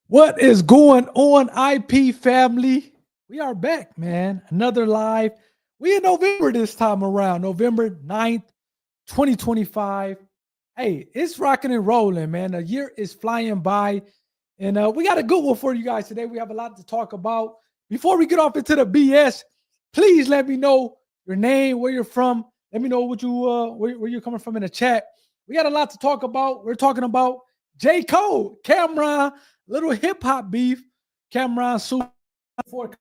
What is going on, IP family? We are back, man. Another live. We in November this time around, November 9th, 2025. Hey, it's rocking and rolling, man. The year is flying by. And we got a good one for you guys today. We have a lot to talk about. Before we get off into the BS, please let me know your name, where you're from. Let me know what you where you're coming from in the chat. We got a lot to talk about. We're talking about J. Cole, Cameron, little hip hop beef. Cameron sued for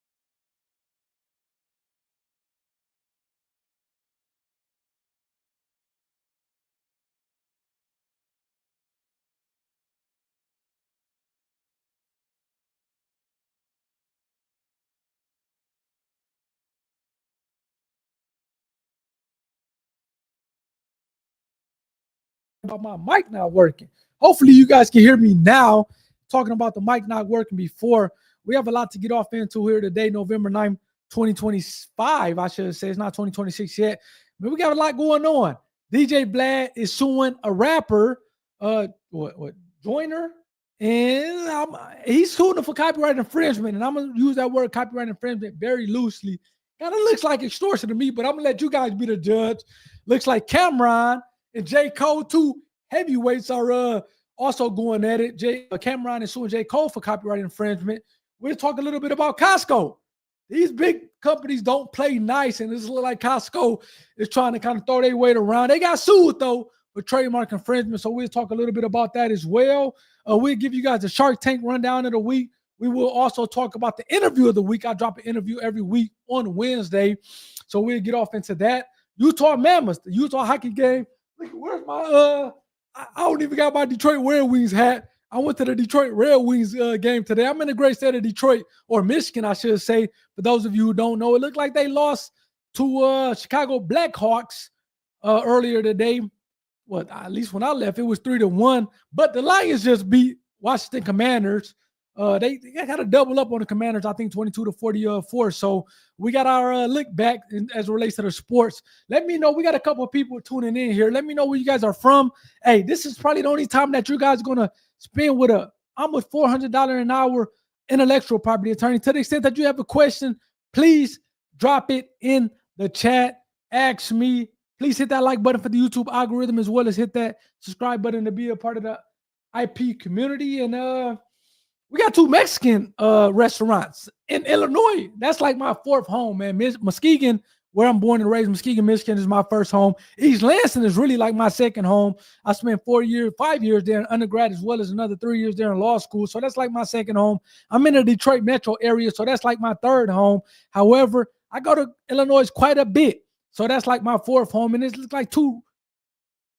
about my mic not working. Hopefully, you guys can hear me now. Talking about the mic not working before. We have a lot to get off into here today, November 9th, 2025. I should say it's not 2026 yet. But we got a lot going on. DJ Vlad is suing a rapper, what Joyner, and he's suing him for copyright infringement. And I'm gonna use that word copyright infringement very loosely. Kind of looks like extortion to me, but I'm gonna let you guys be the judge. Looks like Cameron and J. Cole, two heavyweights, are also going at it. Cameron is suing J. Cole for copyright infringement. We'll talk a little bit about Costco. These big companies don't play nice, and this looks like Costco is trying to kind of throw their weight around. They got sued, though, for trademark infringement, so we'll talk a little bit about that as well. We'll give you guys a Shark Tank rundown of the week. We will also talk about the interview of the week. I drop an interview every week on Wednesday, so we'll get off into that. Utah Mammoth, the Utah hockey game. Look, where's my I don't even got my Detroit Red Wings hat. I went to the Detroit Red Wings game today. I'm in the great state of Detroit, or Michigan, I should say. For those of you who don't know, it looked like they lost to Chicago Blackhawks earlier today. Well, at least when I left, it was 3-1. But the Lions just beat Washington Commanders. They got to double up on the Commanders, I think 22-44. So we got our look back as it relates to the sports. Let me know. We got a couple of people tuning in here. Let me know where you guys are from. Hey, this is probably the only time that you guys are going to spend with a almost $400 an hour intellectual property attorney. To the extent that you have a question, please drop it in the chat. Ask me. Please hit that like button for the YouTube algorithm, as well as hit that subscribe button to be a part of the IP community. And we got two Mexican restaurants in Illinois. That's like my fourth home, man. Muskegon, where I'm born and raised, Muskegon, Michigan, is my first home. East Lansing is really like my second home. I spent 5 years there in undergrad, as well as another 3 years there in law school. So that's like my second home. I'm in the Detroit metro area, so that's like my third home. However, I go to Illinois quite a bit. So that's like my fourth home. And it's like two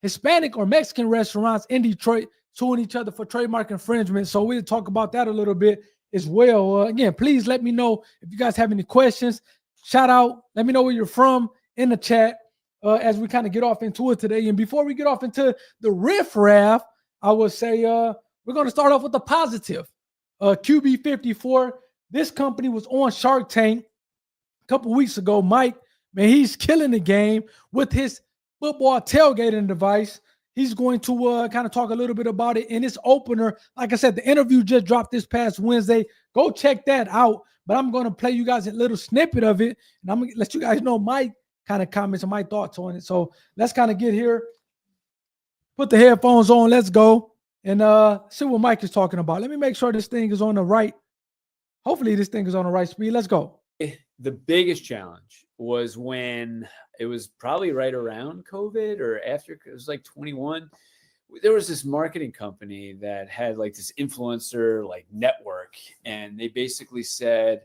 Hispanic or Mexican restaurants in Detroit suing each other for trademark infringement. So we'll talk about that a little bit as well. Again, please let me know if you guys have any questions. Shout out. Let me know where you're from in the chat as we kind of get off into it today. And before we get off into the riffraff, I would say we're going to start off with the positive. QB54, this company was on Shark Tank a couple weeks ago. Mike, man, he's killing the game with his football tailgating device. He's going to kind of talk a little bit about it in his opener. Like I said, the interview just dropped this past Wednesday. Go check that out. But I'm going to play you guys a little snippet of it, and I'm going to let you guys know my kind of comments and my thoughts on it. So let's kind of get here. Put the headphones on. Let's go and see what Mike is talking about. Let me make sure this thing is on the right. Hopefully this thing is on the right speed. Let's go. The biggest challenge was when it was probably right around COVID or after. It was like 21. There was this marketing company that had like this influencer like network, and they basically said,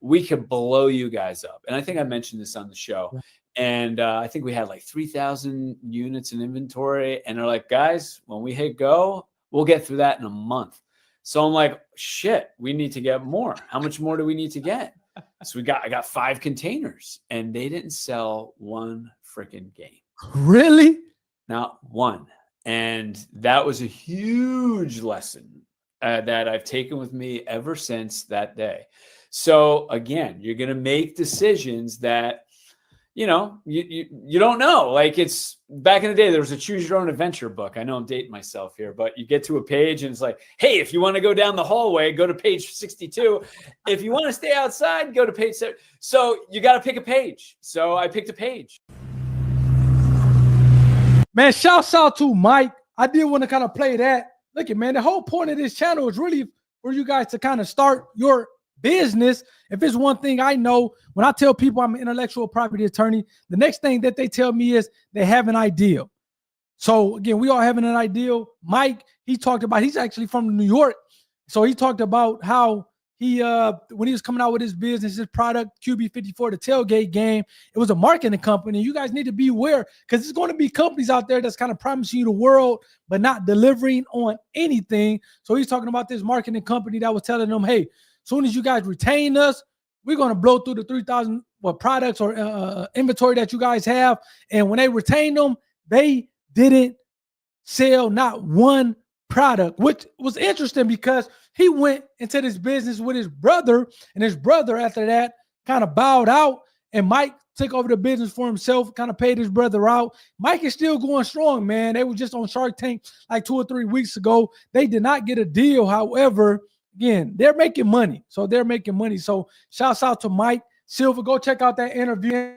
we could blow you guys up. And I think I mentioned this on the show. And I think we had like 3,000 units in inventory. And they're like, guys, when we hit go, we'll get through that in a month. So I'm like, shit, we need to get more. How much more do we need to get? So I got 5 containers, and they didn't sell one freaking game. Really? Not one. And that was a huge lesson that I've taken with me ever since that day. So again, you're going to make decisions that, you know, you don't know. Like, it's back in the day, there was a choose your own adventure book. I know I'm dating myself here, but you get to a page and it's like, hey, if you want to go down the hallway, go to page 62. If you want to stay outside, go to page 7. So you got to pick a page. So I picked a page. Man, shouts out to Mike. I did want to kind of play that. Look at, man, the whole point of this channel is really for you guys to kind of start your business. If it's one thing I know, when I tell people I'm an intellectual property attorney, the next thing that they tell me is they have an idea. So again, we all having an ideal. Mike, he talked about, he's actually from New York. So he talked about how he, when he was coming out with his business, his product, QB54, the tailgate game, it was a marketing company. You guys need to be aware because there's going to be companies out there that's kind of promising you the world, but not delivering on anything. So he's talking about this marketing company that was telling them, hey, as soon as you guys retain us, we're going to blow through the 3,000 products or inventory that you guys have. And when they retain them, they didn't sell not one product, which was interesting because he went into this business with his brother, and his brother after that kind of bowed out, and Mike took over the business for himself, kind of paid his brother out. Mike is still going strong, man. They were just on Shark Tank like 2 or 3 weeks ago. They did not get a deal. However, again, they're making money. So they're making money. So shouts out to Mike Silver. Go check out that interview.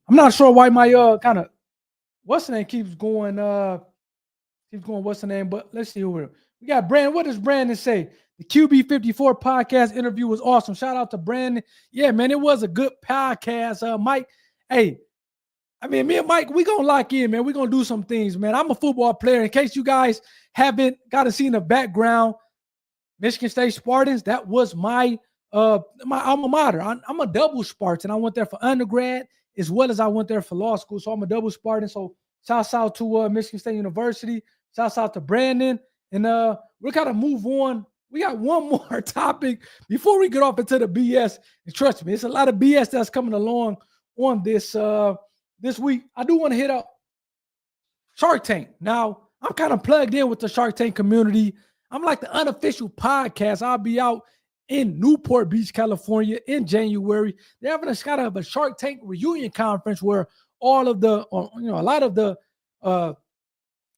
I'm not sure why my kind of what's the name keeps going what's the name, but let's see who we got. Brandon. What does Brandon say? The QB54 podcast interview was awesome. Shout out to Brandon. Yeah, man, it was a good podcast. Mike, hey, I mean, me and Mike, we gonna lock in, man. We gonna do some things, man. I'm a football player. In case you guys haven't got to see the background, Michigan State Spartans, that was my alma mater. I'm a double Spartan. I went there for undergrad as well as I went there for law school. So I'm a double Spartan. So shouts out to Michigan State University. Shouts out to Brandon. And we'll kind of move on. We got one more topic before we get off into the BS. And trust me, it's a lot of BS that's coming along on this this week. I do want to hit up Shark Tank. Now, I'm kind of plugged in with the Shark Tank community. I'm like the unofficial podcast. I'll be out in Newport Beach, California in January. They're having a kind of a Shark Tank reunion conference where all of the, a lot of the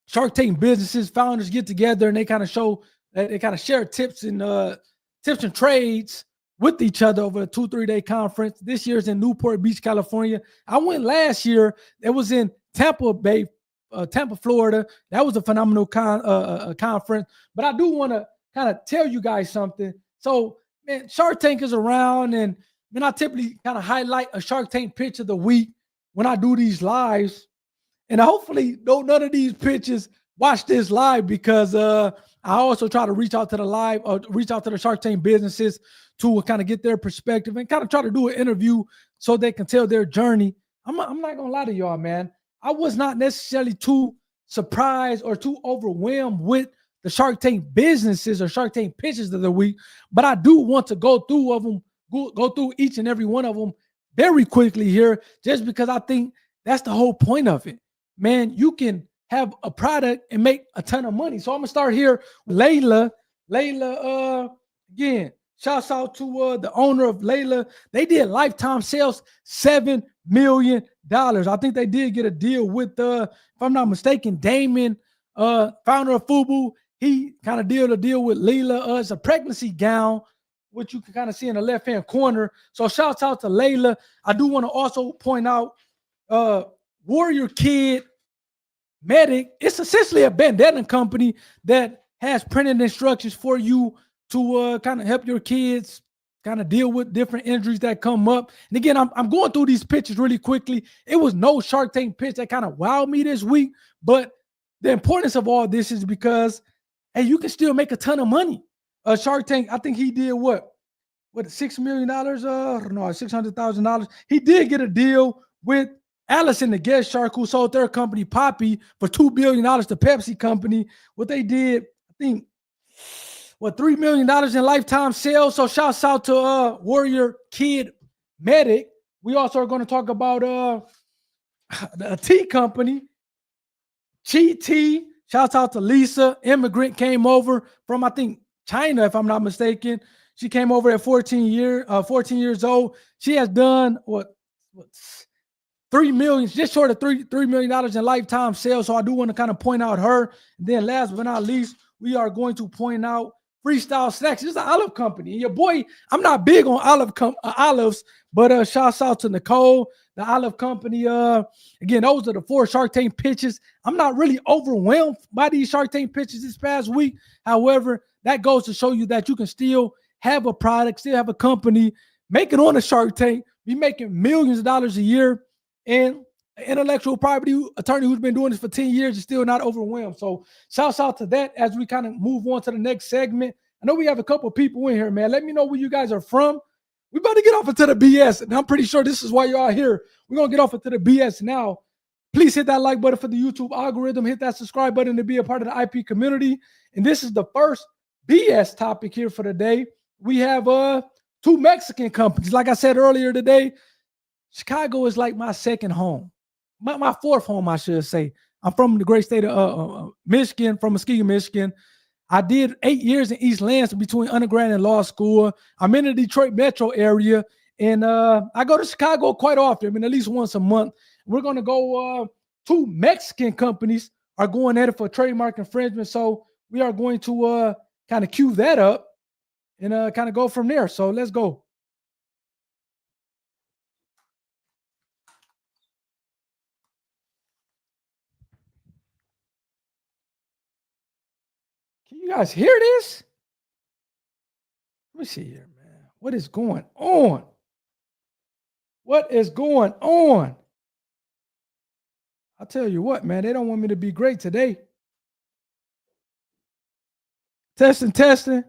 Shark Tank businesses, founders get together and they kind of show, they kind of share tips and trades with each other over a 2-3 day conference. This year's in Newport Beach, California. I went last year. It was in Tampa, Florida. That was a phenomenal conference. But I do want to kind of tell you guys something. So, man, Shark Tank is around, and then I typically kind of highlight a Shark Tank pitch of the week when I do these lives. And hopefully, none of these pitches watch this live because I also try to reach out to the Shark Tank businesses to kind of get their perspective and kind of try to do an interview so they can tell their journey. I'm not gonna lie to y'all, man. I was not necessarily too surprised or too overwhelmed with the Shark Tank businesses or Shark Tank pitches of the week, but I do want to go through each and every one of them very quickly here, just because I think that's the whole point of it. Man, you can have a product and make a ton of money. So I'm gonna start here with Layla. Layla, again, shouts out to the owner of Layla. They did lifetime sales, $7 million. I think they did get a deal with, if I'm not mistaken, Damon, founder of FUBU. He kind of did a deal with Layla. It's a pregnancy gown, which you can kind of see in the left-hand corner. So shouts out to Layla. I do want to also point out Warrior Kid, Medic. It's essentially a bandana company that has printed instructions for you to kind of help your kids kind of deal with different injuries that come up. And again, I'm going through these pitches really quickly. It was no Shark Tank pitch that kind of wowed me this week, but the importance of all this is because, hey, you can still make a ton of money. Shark Tank, I think he did what $6 million? No, $600,000. He did get a deal with Allison, the guest shark, who sold their company Poppy for $2 billion to Pepsi Company. What they did, I think, $3 million in lifetime sales. So shouts out to Warrior Kid Medic. We also are going to talk about a tea company, Chi Tea. Shouts out to Lisa. Immigrant came over from, I think, China, if I'm not mistaken. She came over at 14 years old. She has done $3 million, just short of $3 million in lifetime sales. So I do want to kind of point out her. And then last but not least, we are going to point out Freestyle Snacks. It's an olive company. And your boy, I'm not big on olives, but shouts out to Nicole, the olive company. Again, those are the 4 Shark Tank pitches. I'm not really overwhelmed by these Shark Tank pitches this past week. However, that goes to show you that you can still have a product, still have a company, make it on a Shark Tank, be making millions of dollars a year, and an intellectual property attorney who's been doing this for 10 years is still not overwhelmed. So shouts out to that as we kind of move on to the next segment. I know we have a couple of people in here, man. Let me know where you guys are from. We about to get off into the BS, and I'm pretty sure this is why y'all here. We're going to get off into the BS now. Please hit that like button for the YouTube algorithm. Hit that subscribe button to be a part of the IP community. And this is the first BS topic here for the day. We have 2 Mexican companies. Like I said earlier today, Chicago is like my second home. My 4th home, I should say. I'm from the great state of Michigan, from Muskegon, Michigan. I did 8 years in East Lansing between undergrad and law school. I'm in the Detroit metro area, and I go to Chicago quite often. I mean, at least once a month. We're going to go 2 Mexican companies are going at it for trademark infringement. So we are going to kind of cue that up and kind of go from there. So let's go. Can you guys hear this? Let me see here, man. What is going on? What is going on? I'll tell you what, man. They don't want me to be great today. Testing.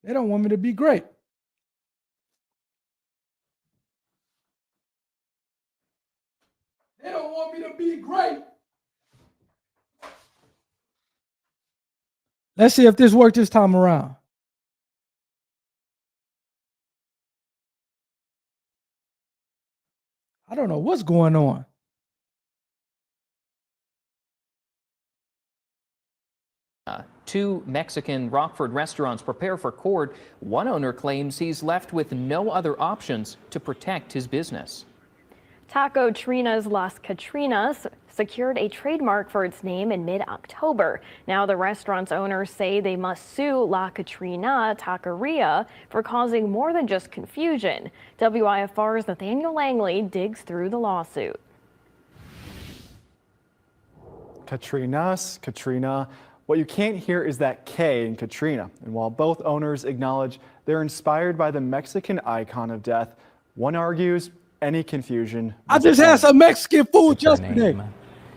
They don't want me to be great. They don't want me to be great. Let's see if this worked this time around. I don't know what's going on. Two Mexican Rockford restaurants prepare for court. One owner claims he's left with no other options to protect his business. Taco Trina's Las Catrinas secured a trademark for its name in mid-October. Now the restaurant's owners say they must sue La Catrina Taqueria for causing more than just confusion. WIFR's Nathaniel Langley digs through the lawsuit. Katrina. What you can't hear is that K in Katrina. And while both owners acknowledge they're inspired by the Mexican icon of death, one argues any confusion. I just had some Mexican food yesterday.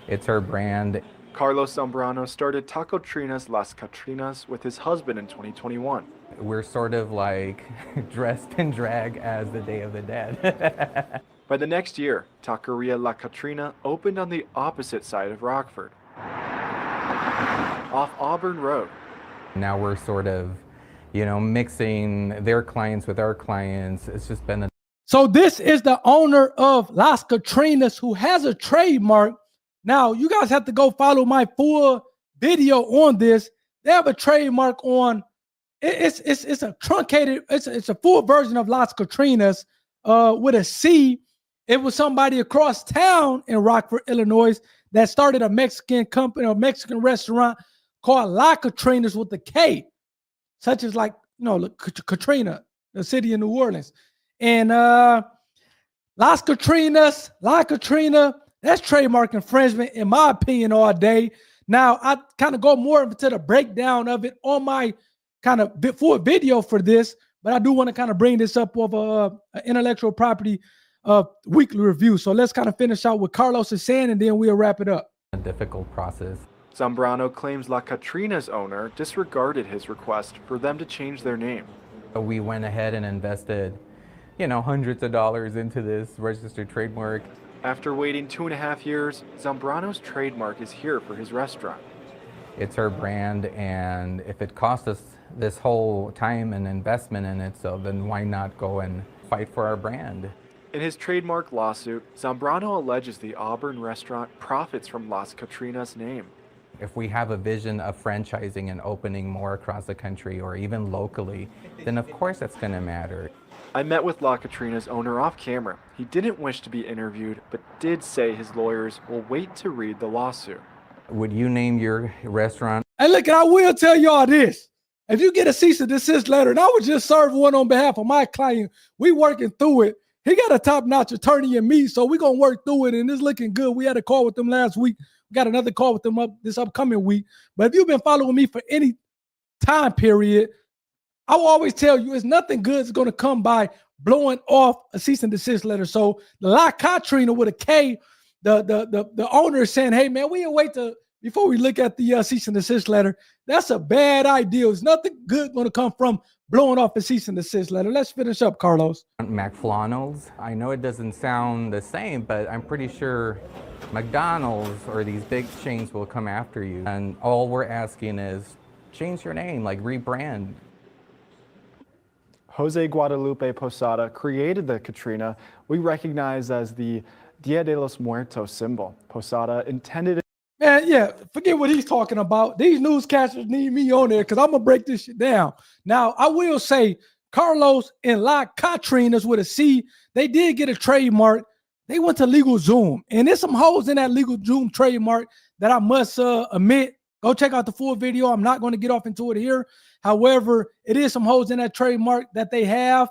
It's her brand. Carlos Zambrano started Taco Trina's Las Catrinas with his husband in 2021. We're sort of like dressed in drag as the Day of the Dead. By the next year, Taqueria La Catrina opened on the opposite side of Rockford, off Auburn Road. Now we're sort of, mixing their clients with our clients. It's just been a... So this is the owner of Las Catrinas who has a trademark. Now you guys have to go follow my full video on this. They have a trademark on, it's a truncated, it's a full version of Las Catrinas with a C. It was somebody across town in Rockford, Illinois that started a Mexican company, a Mexican restaurant called La Catrinas with a K, such as Katrina, the city in New Orleans. And La Catrina, That's trademark infringement, in my opinion, all day. Now, I kind of go more into the breakdown of it on my kind of full video for this, but I do want to kind of bring this up with an intellectual property weekly review. So let's kind of finish out what Carlos is saying, and then we'll wrap it up. A difficult process. Zambrano claims La Catrina's owner disregarded his request for them to change their name. We went ahead and invested, hundreds of dollars into this registered trademark. After waiting 2.5 years, Zambrano's trademark is here for his restaurant. It's her brand, and if it cost us this whole time and investment in it, so then why not go and fight for our brand? In his trademark lawsuit, Zambrano alleges the Auburn restaurant profits from Las Catrina's name. If we have a vision of franchising and opening more across the country or even locally, then of course that's going to matter. I met with La Catrina's owner off camera. He didn't wish to be interviewed, but did say his lawyers will wait to read the lawsuit. Would you name your restaurant? Hey, look, I will tell y'all this. If you get a cease and desist letter, and I would just serve one on behalf of my client, we working through it. He got a top-notch attorney in me, so we're going to work through it, and it's looking good. We had a call with them last week. We got another call with them this upcoming week. But if you've been following me for any time period, I will always tell you it's nothing good is going to come by blowing off a cease and desist letter. So the La Catrina with a K, the owner is saying, hey, man, we'll wait before we look at the cease and desist letter. That's a bad idea. There's nothing good going to come from blowing off a cease and desist letter. Let's finish up, Carlos. McFlannel's. I know it doesn't sound the same, but I'm pretty sure McDonald's or these big chains will come after you. And all we're asking is change your name, like rebrand. Jose Guadalupe Posada created the Catrina we recognize as the Dia de los Muertos symbol. Posada intended it. Man, yeah, forget what he's talking about. These newscasters need me on there because I'm going to break this shit down. Now, I will say Carlos and La Catrinas with a C, they did get a trademark. They went to Legal Zoom, and there's some holes in that Legal Zoom trademark that I must admit. Go check out the full video. I'm not going to get off into it here. However, it is some holes in that trademark that they have,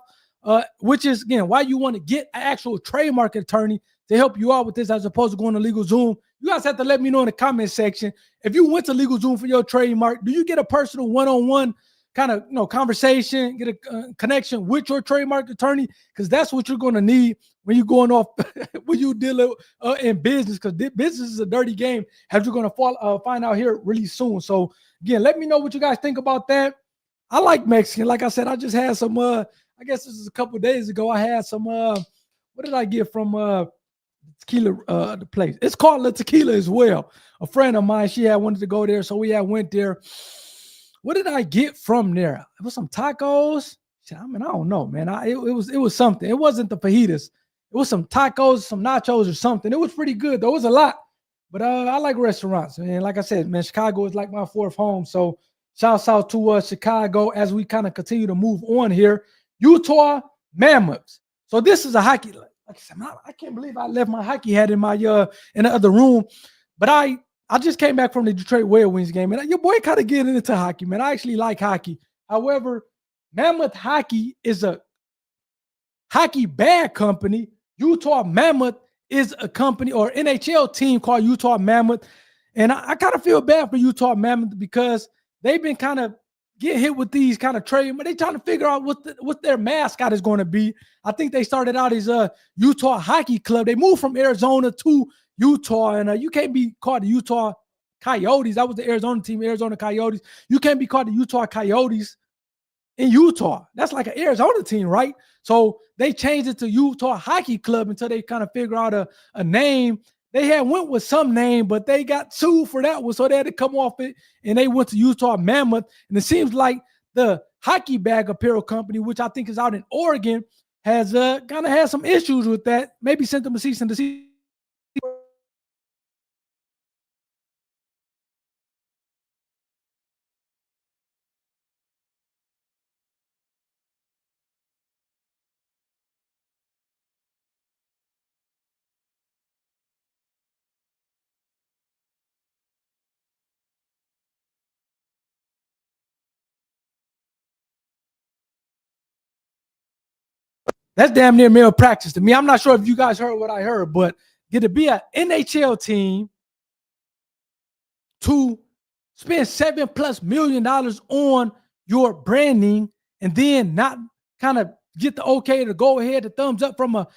which is, again, why you want to get an actual trademark attorney to help you out with this as opposed to going to Legal Zoom. You guys have to let me know in the comment section. If you went to Legal Zoom for your trademark, do you get a personal one-on-one kind of conversation, get a connection with your trademark attorney? Because that's what you're going to need when you're going off, when you deal in business, because business is a dirty game, as you're going to find out here really soon. So again, let me know what you guys think about that. I like Mexican. Like I said, I just had some, I guess this is a couple of days ago, I had some, what did I get from tequila, the place? It's called La Tequila as well. A friend of mine, she had wanted to go there, so we had went there. What did I get from there? It was some tacos. I mean, I don't know, man. It was something. It wasn't the fajitas. It was some tacos, some nachos or something. It was pretty good, though. It was a lot. But I like restaurants. And like I said, man, Chicago is like my fourth home. So shouts out to Chicago as we kind of continue to move on here. Utah Mammoths. So this is a hockey. Like I said, man, I can't believe I left my hockey hat in my in the other room. But I just came back from the Detroit Red Wings game, and your boy kind of getting into hockey, man. I actually like hockey. However, Mammoth Hockey is a hockey bag company. Utah Mammoth is a company or NHL team called Utah Mammoth. And I kind of feel bad for Utah Mammoth because they've been kind of get hit with these kind of trade, but they're trying to figure out what their mascot is going to be. I think they started out as a Utah Hockey Club. They moved from Arizona to Utah, and you can't be called the Utah Coyotes. That was the Arizona team, Arizona Coyotes. You can't be called the Utah Coyotes in Utah. That's like an Arizona team, right? So they changed it to Utah Hockey Club until they kind of figure out a name. They had went with some name, but they got sued for that one, so they had to come off it, and they went to Utah Mammoth. And it seems like the hockey bag apparel company, which I think is out in Oregon, has kind of had some issues with that. Maybe sent them a cease and desist. That's damn near malpractice to me. I'm not sure if you guys heard what I heard, but get to be an NHL team to spend $7+ million on your branding and then not kind of get the okay to go ahead, the thumbs up from a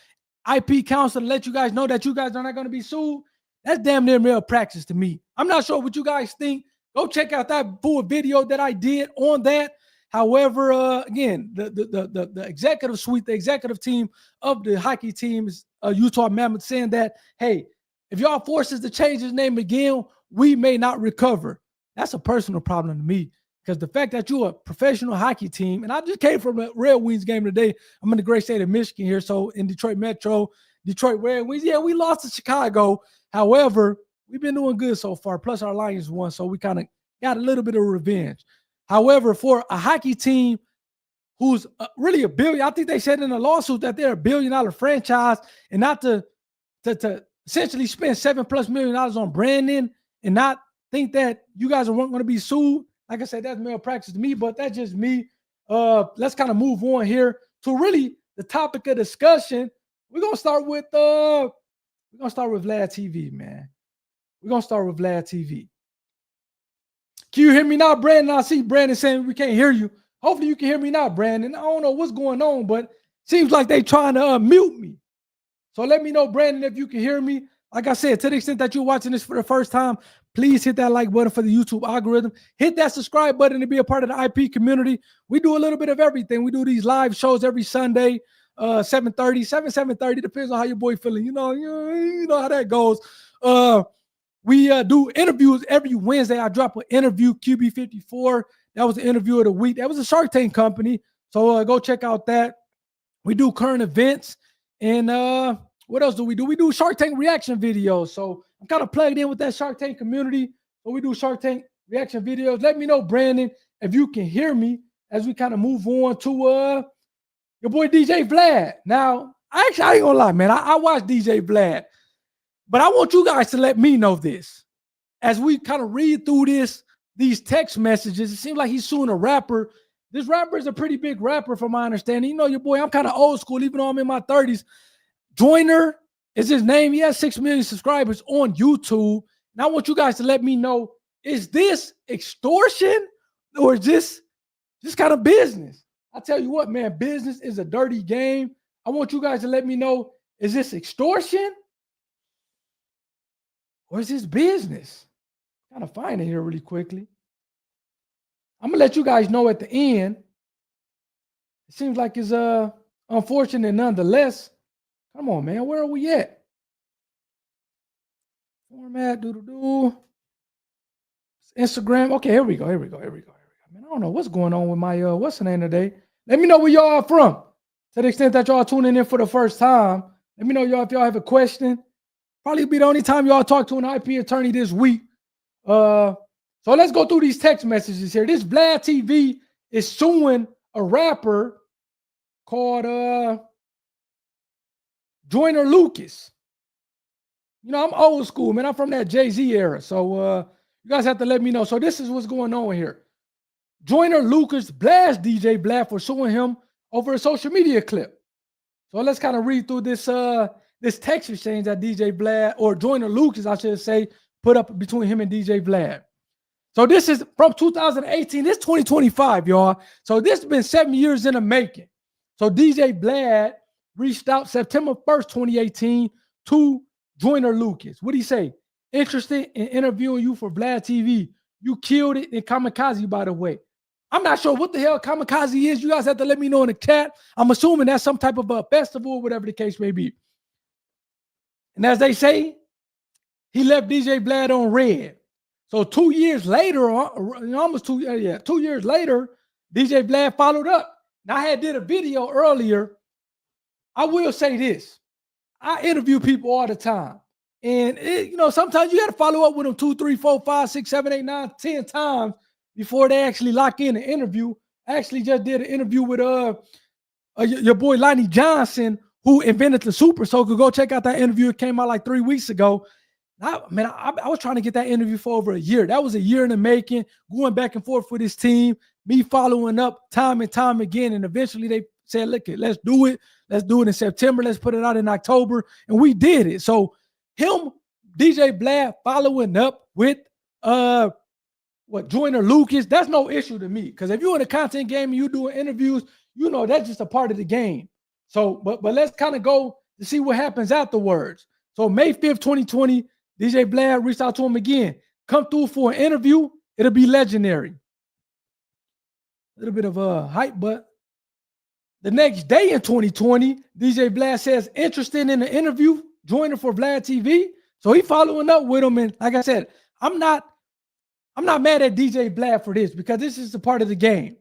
IP counsel to let you guys know that you guys are not going to be sued? That's damn near malpractice to me. I'm not sure what you guys think. Go check out that full video that I did on that. However, again, the executive suite, the executive team of the hockey team is Utah Mammoth saying that, hey, if y'all force us to change his name again, we may not recover. That's a personal problem to me, because the fact that you're a professional hockey team, and I just came from a Red Wings game today. I'm in the great state of Michigan here, so in Detroit Metro, Detroit Red Wings. Yeah, we lost to Chicago. However, we've been doing good so far. Plus, our Lions won, so we kind of got a little bit of revenge. However, for a hockey team who's really a billion, I think they said in the lawsuit that they're $1 billion franchise, and not to essentially spend $7+ million on branding and not think that you guys weren't going to be sued. Like I said, that's malpractice to me, but that's just me. Let's kind of move on here to really the topic of discussion. We're gonna start with Vlad TV, man. We're gonna start with Vlad TV. Can you hear me now, Brandon? I see Brandon saying we can't hear you. Hopefully you can hear me now, Brandon. I don't know what's going on, but seems like they trying to mute me. So let me know, Brandon, if you can hear me. Like I said, to the extent that you're watching this for the first time, please hit that like button for the YouTube algorithm. Hit that subscribe button to be a part of the IP community. We do a little bit of everything. We do these live shows every Sunday, 7:30, depends on how your boy feeling. You know how that goes. We do interviews every Wednesday. I drop an interview, QB54. That was the interview of the week. That was a Shark Tank company. So go check out that. We do current events. And what else do? We do Shark Tank reaction videos. So I'm kind of plugged in with that Shark Tank community. So we do Shark Tank reaction videos. Let me know, Brandon, if you can hear me as we kind of move on to your boy DJ Vlad. Now, I ain't gonna lie, man. I watch DJ Vlad. But I want you guys to let me know this. As we kind of read through these text messages, it seems like he's suing a rapper. This rapper is a pretty big rapper from my understanding. You know, your boy, I'm kind of old school, even though I'm in my 30s. Joyner is his name. He has 6 million subscribers on YouTube. And I want you guys to let me know, is this extortion or is this just kind of business? I tell you what, man, business is a dirty game. I want you guys to let me know, is this extortion? Or is this business? Kind of find it here really quickly. I'm gonna let you guys know at the end. It seems like it's unfortunate nonetheless. Come on, man. Where are we at? Format, Instagram. Okay, here we go. Man, I don't know what's going on with my what's the name today. Let me know where y'all are from. To the extent that y'all tuning in for the first time, let me know y'all if y'all have a question. Probably be the only time y'all talk to an IP attorney this week. So let's go through these text messages here. This Vlad TV is suing a rapper called Joyner Lucas. You know, I'm old school, man. I'm from that Jay-Z era. So you guys have to let me know. So this is what's going on here. Joyner Lucas blasts DJ Vlad for suing him over a social media clip. So let's kind of read through this this text exchange that DJ Vlad, or Joyner Lucas, I should say, put up between him and DJ Vlad. So this is from 2018. This 2025, y'all. So this has been 7 years in the making. So DJ Vlad reached out September 1st, 2018 to Joyner Lucas. What did he say? Interested in interviewing you for Vlad TV. You killed it in Kamikaze, by the way. I'm not sure what the hell Kamikaze is. You guys have to let me know in the chat. I'm assuming that's some type of a festival or whatever the case may be. And as they say, he left DJ Vlad on red. So 2 years later, almost 2 years later, DJ Vlad followed up. Now, I had did a video earlier. I will say this. I interview people all the time. And, sometimes you got to follow up with them 2, 3, 4, 5, 6, 7, 8, 9, 10 times before they actually lock in an interview. I actually just did an interview with your boy Lonnie Johnson, who invented the Super Soaker. Go check out that interview. It came out like 3 weeks ago. I was trying to get that interview for over a year. That was a year in the making, going back and forth with this team, me following up time and time again. And eventually they said, look, let's do it. Let's do it in September. Let's put it out in October. And we did it. So him, DJ Vlad following up with Joyner Lucas, that's no issue to me. Because if you're in a content game and you doing interviews, you know that's just a part of the game. So, but let's kind of go to see what happens afterwards. So May 5th, 2020, DJ Vlad reached out to him again. Come through for an interview. It'll be legendary. A little bit of a hype, but the next day in 2020, DJ Vlad says interested in the interview, joining for Vlad TV. So he following up with him. And like I said, I'm not mad at DJ Vlad for this because this is a part of the game.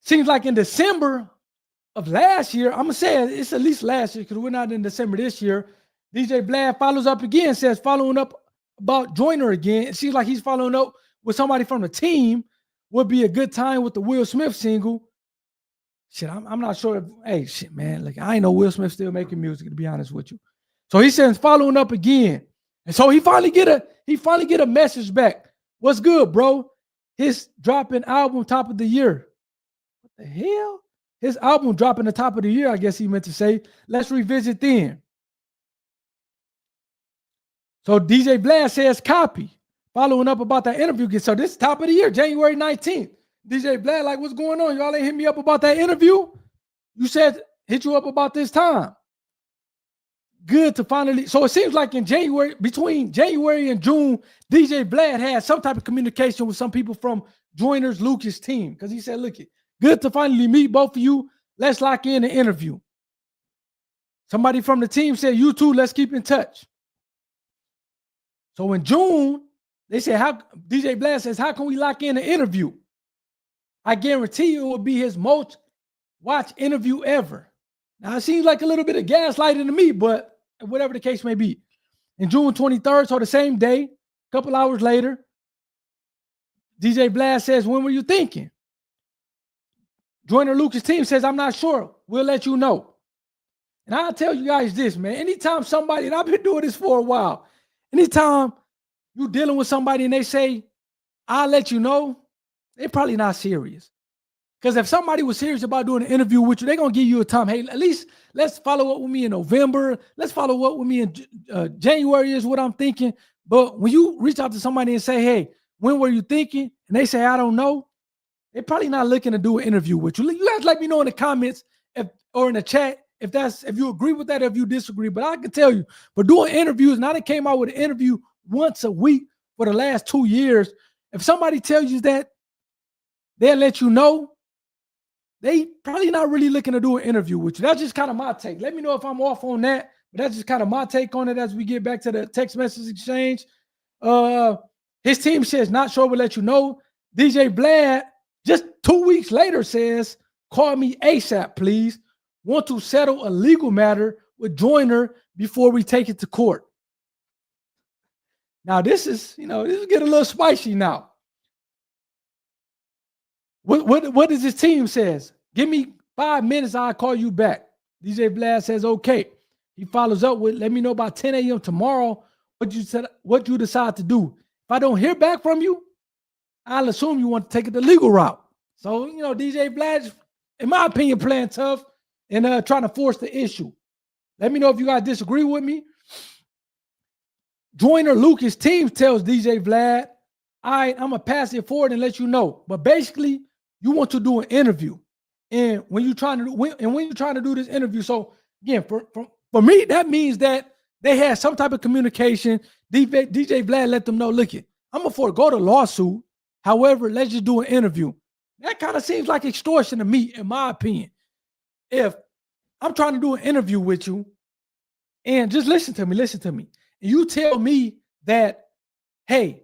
Seems like in December of last year, I'm going to say it's at least last year because we're not in December this year. DJ Vlad follows up again, says following up about Joyner again. It seems like he's following up with somebody from the team. Would be a good time with the Will Smith single. Shit, I'm not sure. Hey, shit, man. Like, I ain't know Will Smith still making music, to be honest with you. So he says following up again. And so he finally get a message back. What's good, bro? His dropping album top of the year. What the hell? His album dropping the top of the year, I guess he meant to say. Let's revisit then. So DJ Vlad says copy. Following up about that interview. So this is top of the year, January 19th. DJ Vlad, like, what's going on? Y'all ain't hit me up about that interview? You said hit you up about this time. Good to finally. So it seems like in January, between January and June, DJ Vlad had some type of communication with some people from Joyner's Lucas team. Because he said, look, good to finally meet both of you. Let's lock in an interview. Somebody from the team said, you two, let's keep in touch. So in June, they said, DJ Vlad says, how can we lock in an interview? I guarantee you it will be his most watched interview ever. Now, it seems like a little bit of gaslighting to me, but whatever the case may be. In June 23rd, so the same day, a couple hours later, DJ Vlad says, when were you thinking? Joyner Lucas' team says, I'm not sure. We'll let you know. And I'll tell you guys this, man. Anytime somebody, and I've been doing this for a while, anytime you're dealing with somebody and they say, I'll let you know, they're probably not serious. Because if somebody was serious about doing an interview with you, they're going to give you a time. Hey, at least let's follow up with me in November. Let's follow up with me in January is what I'm thinking. But when you reach out to somebody and say, hey, when were you thinking? And they say, I don't know. They're probably not looking to do an interview with you. You guys let me know in the comments or in the chat if you agree with that or if you disagree. But I can tell you, for doing interviews, now they came out with an interview once a week for the last 2 years. If somebody tells you that, they'll let you know. They probably not really looking to do an interview with you. That's just kind of my take. Let me know if I'm off on that. But that's just kind of my take on it as we get back to the text message exchange. His team says, not sure, we'll let you know. DJ Vlad, just 2 weeks later, says, call me ASAP, please. Want to settle a legal matter with Joyner before we take it to court. Now, this is getting a little spicy now. What does his team says? Give me 5 minutes, I'll call you back. DJ Vlad says, okay. He follows up with, let me know by 10 a.m. tomorrow what you decide to do. If I don't hear back from you, I'll assume you want to take it the legal route. So, DJ Vlad, in my opinion, playing tough and trying to force the issue. Let me know if you guys disagree with me. Joyner Lucas' team tells DJ Vlad, all right, I'm going to pass it forward and let you know. But basically, you want to do an interview. And when you're trying to do this interview, so again, for me, that means that they had some type of communication. DJ Vlad let them know, look, I'm going to forego the lawsuit. However, let's just do an interview. That kind of seems like extortion to me, in my opinion. If I'm trying to do an interview with you, and just listen to me, and you tell me that, hey,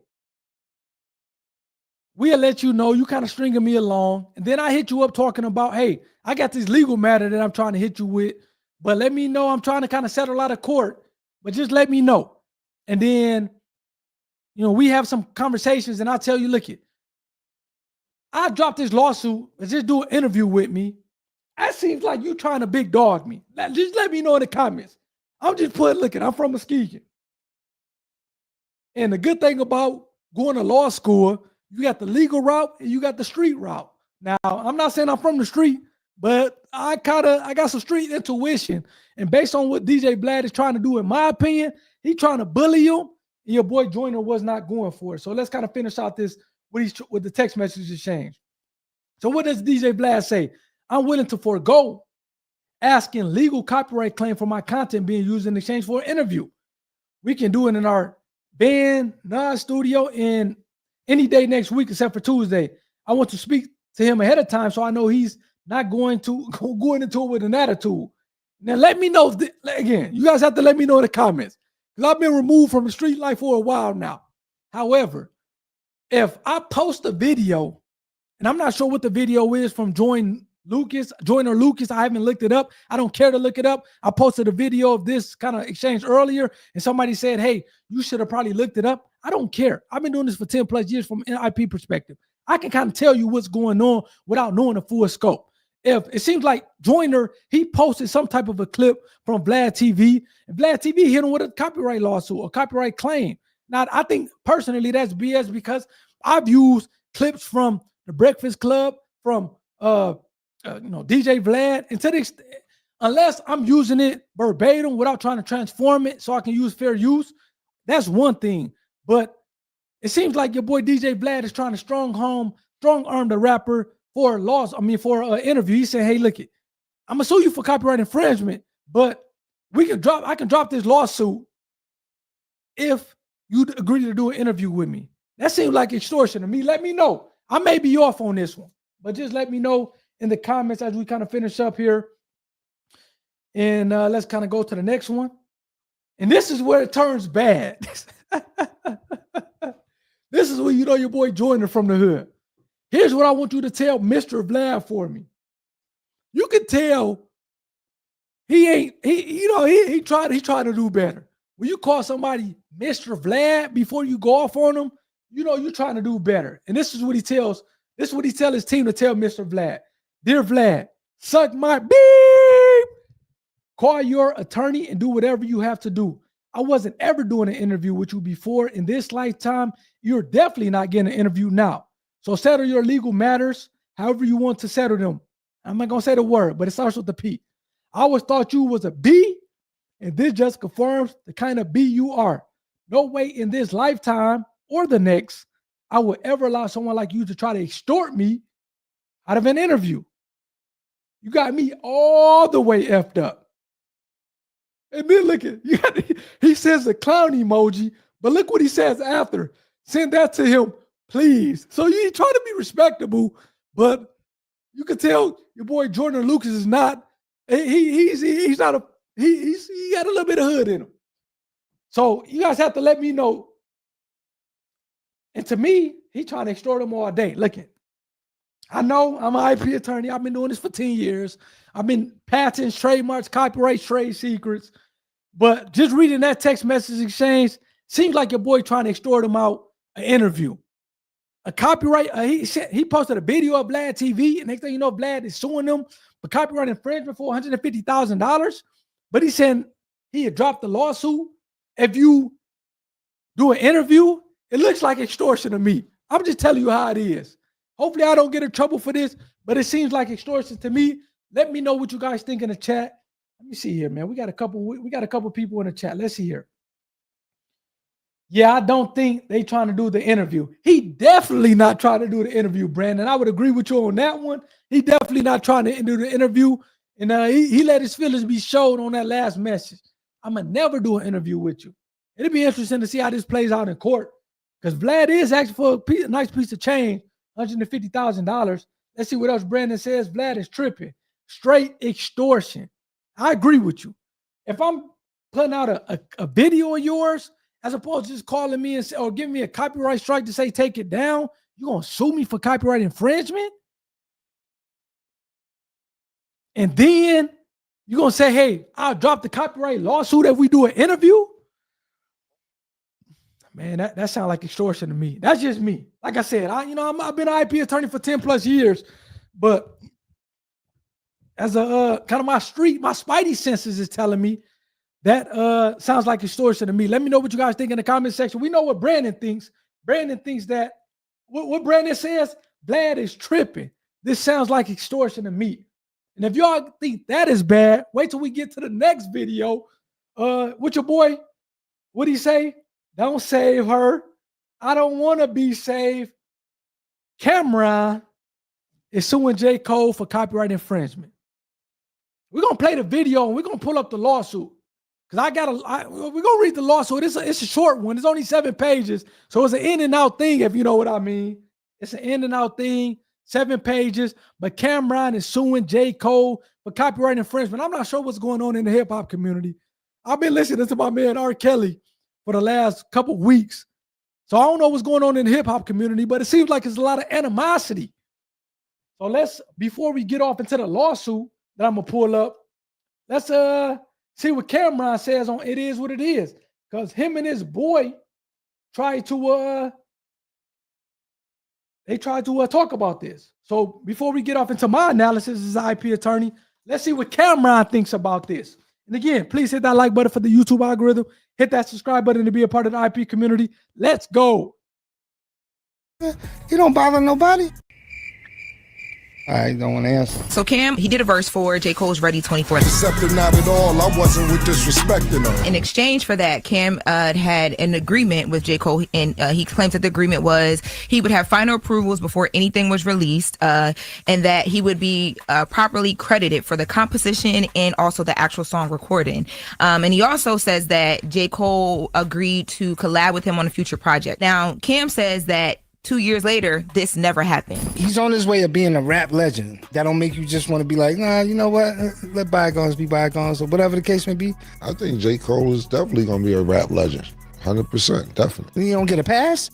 we'll let you know, you kind of stringing me along. And then I hit you up talking about, hey, I got this legal matter that I'm trying to hit you with, but let me know I'm trying to kind of settle out of court, but just let me know. And then, we have some conversations and I'll tell you, look, I dropped this lawsuit, but just do an interview with me. That seems like you trying to big dog me. Just let me know in the comments. I'm just putting, I'm from Muskegon. And the good thing about going to law school, you got the legal route and you got the street route. Now, I'm not saying I'm from the street, but I got some street intuition. And based on what DJ Vlad is trying to do, in my opinion, he's trying to bully him. And your boy Joyner was not going for it. So let's kind of finish out this with the text message exchange. So what does DJ Vlad say? I'm willing to forego asking legal copyright claim for my content being used in exchange for an interview. We can do it in our band, studio, in any day next week except for Tuesday. I want to speak to him ahead of time so I know he's not going into it with an attitude. Now let me know, again, you guys have to let me know in the comments, because I've been removed from the street life for a while now. However, if I post a video, and I'm not sure what the video is from Joyner Lucas, I haven't looked it up. I don't care to look it up. I posted a video of this kind of exchange earlier, and somebody said, hey, you should have probably looked it up. I don't care. I've been doing this for 10 plus years from an IP perspective. I can kind of tell you what's going on without knowing the full scope. If it seems like Joyner, he posted some type of a clip from Vlad TV, and Vlad TV hit him with a copyright lawsuit or copyright claim. Now, I think personally that's BS, because I've used clips from The Breakfast Club, from DJ Vlad, and to the extent, unless I'm using it verbatim without trying to transform it so I can use fair use, that's one thing. But it seems like your boy DJ Vlad is trying to strong arm the rapper for an interview. He said, hey, look it, I'm gonna sue you for copyright infringement, but I can drop this lawsuit if you agree to do an interview with me. That seems like extortion to me. Let me know. I may be off on this one, but just let me know in the comments as we kind of finish up here. And let's kind of go to the next one. And this is where it turns bad. This is where you know your boy Joyner from the hood. Here's what I want you to tell Mr. Vlad for me. You can tell he tried to do better. When you call somebody Mr. Vlad before you go off on them, you know you're trying to do better. And this is what he tells his team to tell Mr. Vlad. Dear Vlad, suck my beep. Call your attorney and do whatever you have to do. I wasn't ever doing an interview with you before in this lifetime. You're definitely not getting an interview now. So settle your legal matters however you want to settle them. I'm not going to say the word, but it starts with the P. I always thought you was a B, and this just confirms the kind of B you are. No way in this lifetime or the next I would ever allow someone like you to try to extort me out of an interview. You got me all the way effed up. And then look at, he says the clown emoji, but look what he says after. Send that to him, please. So you try to be respectable, but you can tell your boy Joyner Lucas is not. He got a little bit of hood in him. So you guys have to let me know. And to me, he trying to extort him all day. Look at, I know I'm an IP attorney. I've been doing this for 10 years. I've been patents, trademarks, copyrights, trade secrets. But just reading that text message exchange seems like your boy trying to extort him out an interview. A copyright, he posted a video of Vlad TV, and next thing you know, Vlad is suing them for copyright infringement for $150,000. But he said he had dropped the lawsuit. If you do an interview, it looks like extortion to me. I'm just telling you how it is. Hopefully I don't get in trouble for this, but it seems like extortion to me. Let me know what you guys think in the chat. Let me see here, man. We got a couple people in the chat. Let's see here. Yeah, I don't think they trying to do the interview. He definitely not trying to do the interview, Brandon. I would agree with you on that one. He definitely not trying to do the interview. And he let his feelings be showed on that last message. I'm going to never do an interview with you. It'll be interesting to see how this plays out in court, because Vlad is asking for a nice piece of change, $150,000. Let's see what else Brandon says. Vlad is tripping. Straight extortion. I agree with you. If I'm putting out a video of yours, as opposed to just calling me and say, or giving me a copyright strike to say take it down, you're going to sue me for copyright infringement? And then you're going to say, hey, I'll drop the copyright lawsuit if we do an interview? Man, that sounds like extortion to me. That's just me. Like I said, I've been an IP attorney for 10 plus years, but as a kind of my spidey senses is telling me that sounds like extortion to me. Let me know what you guys think in the comment section. We know what Brandon thinks. Brandon thinks that what Brandon says, Vlad is tripping. This sounds like extortion to me. And if y'all think that is bad, wait till we get to the next video. With your boy, what'd he say? Don't save her. I don't want to be saved. Cameron is suing J. Cole for copyright infringement. We're going to play the video and we're going to pull up the lawsuit. Because we're going to read the lawsuit. It's a short one. It's only 7 pages. So it's an in and out thing, if you know what I mean. It's an in and out thing, 7 pages. But Cameron is suing J. Cole for copyright infringement. I'm not sure what's going on in the hip hop community. I've been listening to my man R. Kelly for the last couple weeks. So I don't know what's going on in the hip hop community, but it seems like there's a lot of animosity. So before we get off into the lawsuit that I'm going to pull up, let's see what Cameron says on It Is What It Is. Because him and his boy tried to talk about this. So before we get off into my analysis as an IP attorney, let's see what Cameron thinks about this. And again, please hit that like button for the YouTube algorithm. Hit that subscribe button to be a part of the IP community. Let's go. You don't bother nobody. I don't want to answer. So Cam, he did a verse for J. Cole's Ready 24. Accepted not at all. I wasn't with disrespecting her. In exchange for that, Cam had an agreement with J. Cole, and he claims that the agreement was he would have final approvals before anything was released, and that he would be properly credited for the composition and also the actual song recording. And he also says that J. Cole agreed to collab with him on a future project. Now, Cam says that 2 years later, this never happened. He's on his way of being a rap legend. That don't make you just want to be like, nah, you know what? Let bygones be bygones, or whatever the case may be. I think J. Cole is definitely going to be a rap legend. 100%, definitely. You don't get a pass?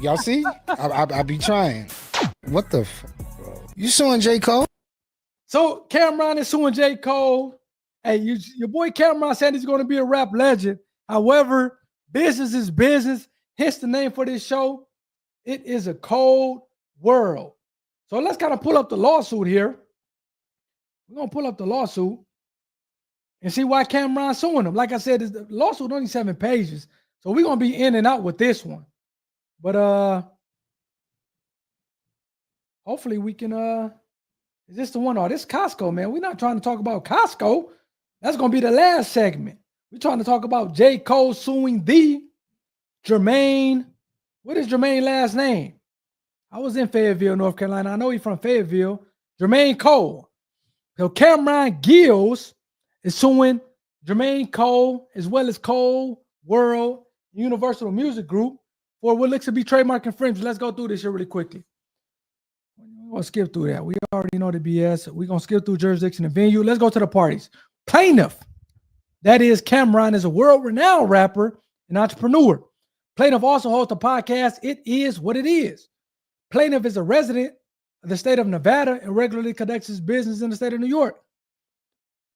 Y'all see? I be trying. What the bro? You suing J. Cole? So Cameron is suing J. Cole. Hey, your boy Cameron said he's going to be a rap legend. However, business is business. Hence the name for this show. It is a cold world. So let's kind of pull up the lawsuit here. We're going to pull up the lawsuit and see why Cameron's suing him. Like I said, the lawsuit only 7 pages. So we're going to be in and out with this one. But hopefully we can is this the one? Oh, this Costco, man. We're not trying to talk about Costco. That's going to be the last segment. We're trying to talk about J. Cole suing the Jermaine. What is Jermaine's last name? I was in Fayetteville, North Carolina. I know he's from Fayetteville. Jermaine Cole. So Cameron Gills is suing Jermaine Cole as well as Cole World Universal Music Group for what looks to be trademark infringement. Let's go through this here really quickly. We're going to skip through that. We already know the BS. We're going to skip through jurisdiction and venue. Let's go to the parties. Plaintiff. That is, Cameron is a world-renowned rapper and entrepreneur. Plaintiff also hosts a podcast, It Is What It Is. Plaintiff is a resident of the state of Nevada and regularly conducts his business in the state of New York.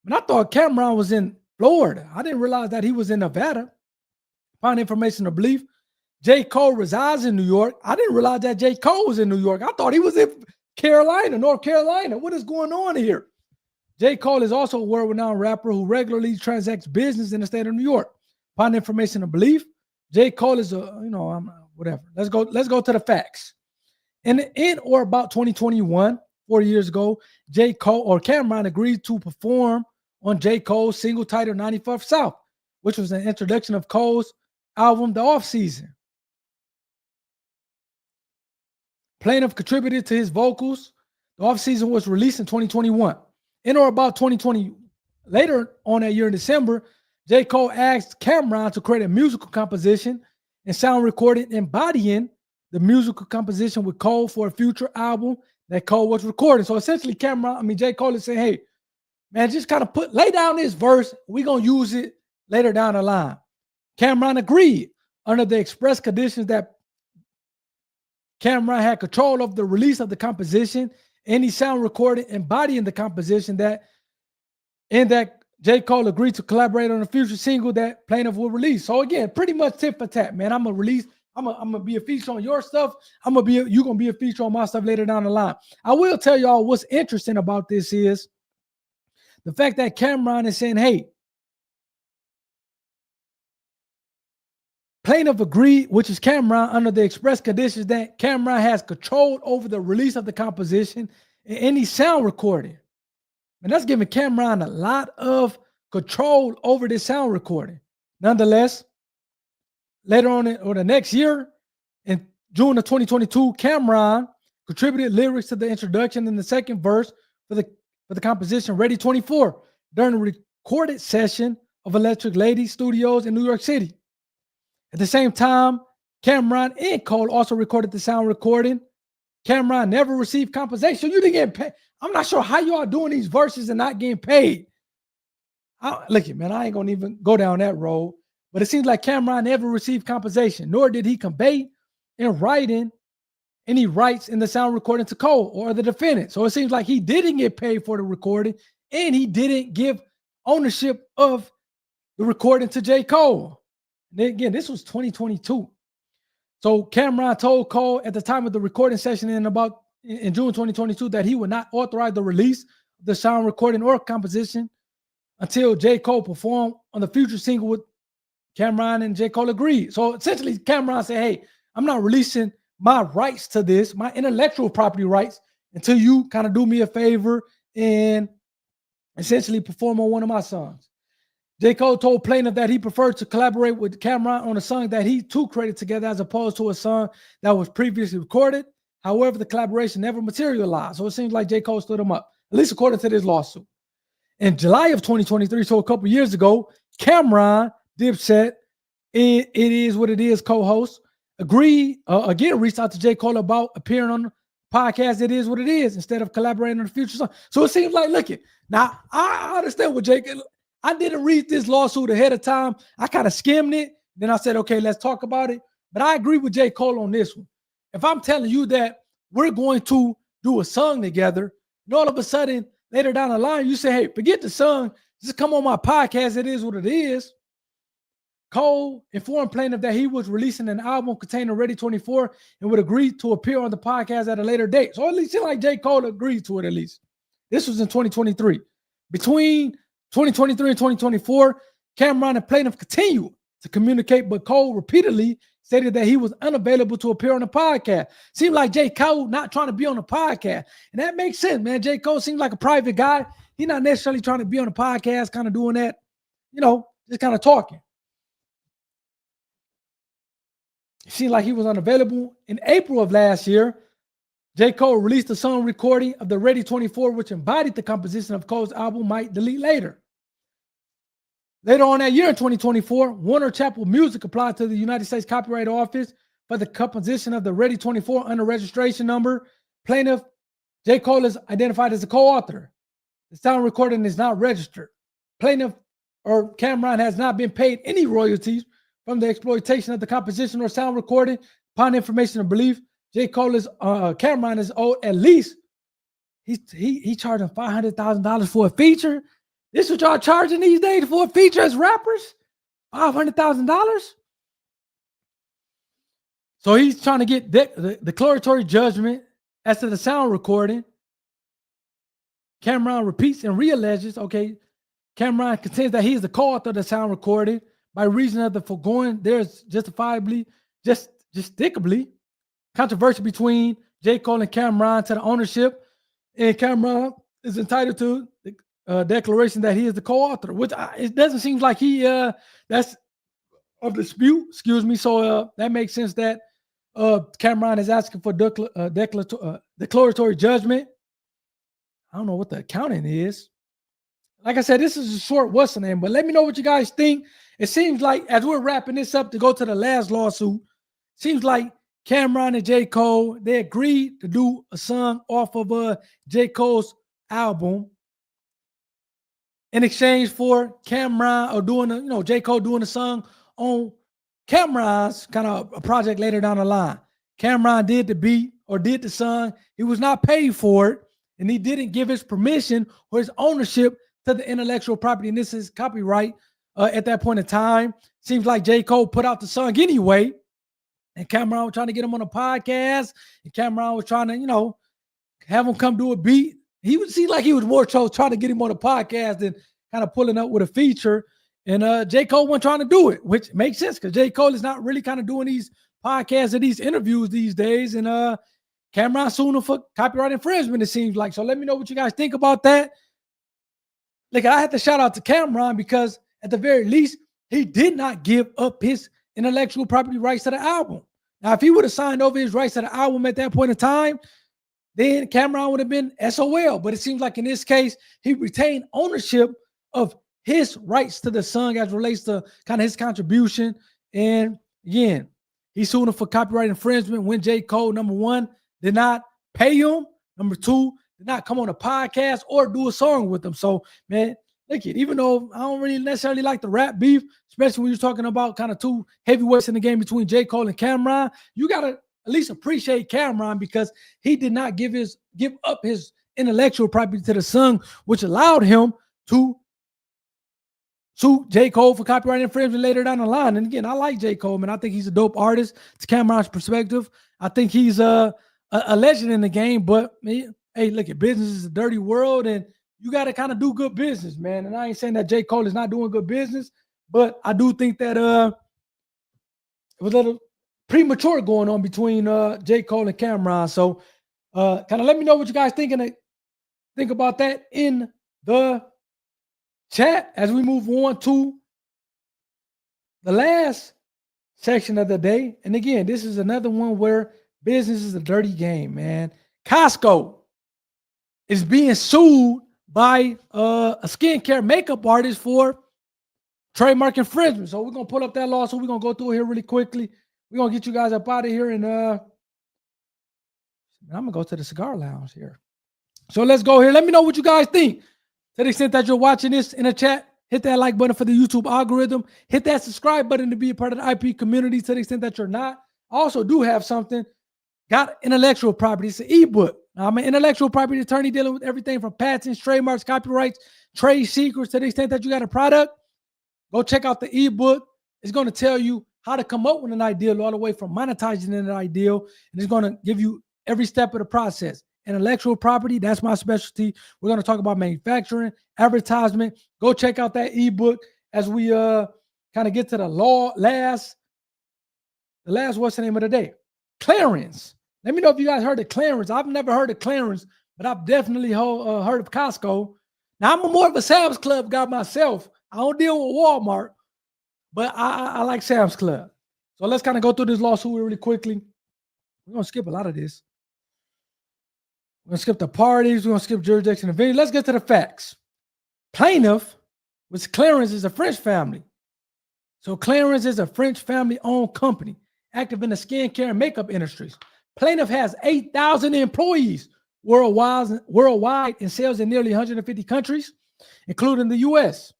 And I thought Cameron was in Florida. I didn't realize that he was in Nevada. Found information to believe. J. Cole resides in New York. I didn't realize that J. Cole was in New York. I thought he was in Carolina, North Carolina. What is going on here? J. Cole is also a world-renowned rapper who regularly transacts business in the state of New York. Find information to believe. J. Cole is whatever. Let's go to the facts. In or about 2021, 4 years ago, J. Cole or Cameron agreed to perform on J. Cole's single titled 94th South, which was an introduction of Cole's album, The Off Season. Plaintiff contributed to his vocals. The Off Season was released in 2021. In or about 2020, later on that year in December, J. Cole asked Cameron to create a musical composition and sound recording embodying the musical composition with Cole for a future album that Cole was recording. So essentially, J. Cole is saying, hey, man, just kind of lay down this verse. We're going to use it later down the line. Cameron agreed under the express conditions that Cameron had control of the release of the composition, any sound recording embodying the composition that J. Cole agreed to collaborate on a future single that Plaintiff will release. So again, pretty much tit for tat, man. I'm gonna be a feature on your stuff. You're gonna be a feature on my stuff later down the line. I will tell y'all what's interesting about this is the fact that Cameron is saying, hey, Plaintiff agreed, which is Cameron, under the express conditions that Cameron has control over the release of the composition, in any sound recording. And that's giving Cameron a lot of control over this sound recording. Nonetheless, later on or the next year, in June of 2022, Cameron contributed lyrics to the introduction and the second verse for the composition Ready 24 during a recorded session of Electric Lady Studios in New York City. At the same time, Cameron and Cole also recorded the sound recording. Cameron never received compensation. You didn't get paid. I'm not sure how you are doing these verses and not getting paid. Look, man, I ain't going to even go down that road. But it seems like Cameron never received compensation, nor did he convey in writing any rights in the sound recording to Cole or the defendant. So it seems like he didn't get paid for the recording, and he didn't give ownership of the recording to J. Cole. And then again, this was 2022. So Cameron told Cole at the time of the recording session in June 2022 that he would not authorize the release of the sound recording or composition until J. Cole performed on the future single with Cameron, and J. Cole agreed. So essentially, Cameron said, hey, I'm not releasing my rights to this, my intellectual property rights, until you kind of do me a favor and essentially perform on one of my songs. J. Cole told plaintiff that he preferred to collaborate with Cameron on a song that he too created together as opposed to a song that was previously recorded. However, the collaboration never materialized. So it seems like J. Cole stood him up, at least according to this lawsuit. In July of 2023, so a couple years ago, Cameron, Dipset, It Is What It Is co-host, again reached out to J. Cole about appearing on the podcast It Is What It Is instead of collaborating on the future song. So it seems like, look it. Now, I understand what J. I didn't read this lawsuit ahead of time. I kind of skimmed it. Then I said, okay, let's talk about it. But I agree with J. Cole on this one. If I'm telling you that we're going to do a song together, and all of a sudden, later down the line, you say, hey, forget the song. Just come on my podcast. It Is What It Is. Cole informed plaintiff that he was releasing an album containing Ready 24 and would agree to appear on the podcast at a later date. So at least it seemed like J. Cole agreed to it at least. This was in 2023. Between 2023 and 2024, Cameron and plaintiff continued to communicate, but Cole repeatedly stated that he was unavailable to appear on the podcast. Seemed like J. Cole not trying to be on the podcast. And that makes sense, man. J. Cole seems like a private guy. He's not necessarily trying to be on the podcast, kind of doing that, just kind of talking. It seemed like he was unavailable. In April of last year, J. Cole released a song recording of the Ready 24, which embodied the composition of Cole's album Might Delete Later. Later on that year in 2024, Warner Chappell Music applied to the United States Copyright Office for the composition of the Ready 24 under registration number. Plaintiff J. Cole is identified as a co-author. The sound recording is not registered. Plaintiff or Cameron has not been paid any royalties from the exploitation of the composition or sound recording. Upon information and belief, J. Cole is Cameron is owed at least he charging $500,000 for a feature. This is what y'all charging these days for a feature as rappers? $500,000. So he's trying to get the declaratory judgment as to the sound recording. Cameron repeats and realleges. Okay, Cameron contends that he is the co-author of the sound recording. By reason of the foregoing, there's justifiably, justicably, controversy between J. Cole and Cameron to the ownership, and Cameron is entitled to the declaration that he is the co-author, which it doesn't seem like that's of dispute. Excuse me. So that makes sense that Cameron is asking for declaratory judgment. I don't know what the accounting is. Like I said, this is a short what's the name, but let me know what you guys think. It seems like as we're wrapping this up to go to the last lawsuit, seems like Cameron and J. Cole, they agreed to do a song off of J. Cole's album in exchange for Cameron or doing J. Cole doing a song on Cameron's kind of a project later down the line. Cameron did the beat or did the song. He was not paid for it, and he didn't give his permission or his ownership to the intellectual property, and this is copyright at that point in time. Seems like J. Cole put out the song anyway, and Cameron was trying to get him on a podcast, and Cameron was trying to, have him come do a beat. He would seem like he was more trying to get him on a podcast than kind of pulling up with a feature, and J. Cole wasn't trying to do it, which makes sense because J. Cole is not really kind of doing these podcasts or these interviews these days, and Cameron suing him for copyright infringement, it seems like. So let me know what you guys think about that. Like, I had to shout out to Cameron because at the very least, he did not give up his intellectual property rights to the album. Now, if he would have signed over his rights to the album at that point in time, then Cameron would have been SOL. But it seems like in this case, he retained ownership of his rights to the song as relates to kind of his contribution. And again, he's suing him for copyright infringement when J. Cole, number one, did not pay him. Number two, did not come on a podcast or do a song with him. So, man, look it, even though I don't really necessarily like the rap beef, especially when you're talking about kind of two heavyweights in the game between J. Cole and Cameron, you got to at least appreciate Cameron because he did not give up his intellectual property to the song, which allowed him to sue J. Cole for copyright infringement later down the line. And again, I like J. Cole, man. I think he's a dope artist. To Cameron's perspective, I think he's a legend in the game. But hey, look, business is a dirty world, and you got to kind of do good business, man. And I ain't saying that J. Cole is not doing good business, but I do think that it was a little premature going on between J. Cole and Cameron. So kind of let me know what you guys think about that in the chat as we move on to the last section of the day. And again, this is another one where business is a dirty game, man. Costco is being sued by a skincare makeup artist for trademark infringement. So we're going to pull up that lawsuit. We're going to go through it here really quickly. We're going to get you guys up out of here. And I'm going to go to the cigar lounge here. So let's go here. Let me know what you guys think. To the extent that you're watching this in the chat, hit that like button for the YouTube algorithm. Hit that subscribe button to be a part of the IP community. To the extent that you're not, I also do have something. Got intellectual property. It's an ebook. I'm an intellectual property attorney dealing with everything from patents, trademarks, copyrights, trade secrets. To the extent that you got a product, go check out the ebook. It's going to tell you how to come up with an ideal all the way from monetizing an ideal. And it's going to give you every step of the process. Intellectual property, that's my specialty. We're going to talk about manufacturing, advertisement. Go check out that ebook as we kind of get to the last what's the name of the day? Clarins. Let me know if you guys heard of Clarins. I've never heard of Clarins, but I've definitely heard of Costco. Now, I'm more of a Sam's Club guy myself. I don't deal with Walmart, but I like Sam's Club. So let's kind of go through this lawsuit really quickly. We're going to skip a lot of this. We're going to skip the parties. We're going to skip jurisdiction and venue. Let's get to the facts. Plaintiff, which Clarins is a French family. So Clarins is a French family-owned company active in the skincare and makeup industries. Plaintiff has 8,000 employees worldwide and sells in nearly 150 countries, including the U.S.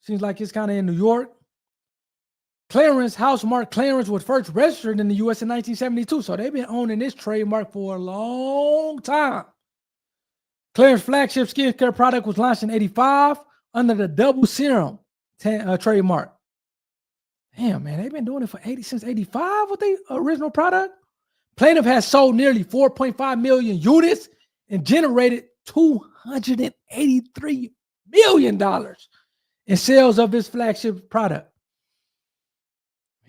Seems like it's kind of in New York. Clarins, housemark Clarins, was first registered in the U.S. in 1972. So they've been owning this trademark for a long time. Clarins' flagship skincare product was launched in 1985 under the Double Serum trademark. Damn, man, they've been doing it since 1985 with their original product. Plaintiff has sold nearly 4.5 million units and generated $283 million in sales of his flagship product.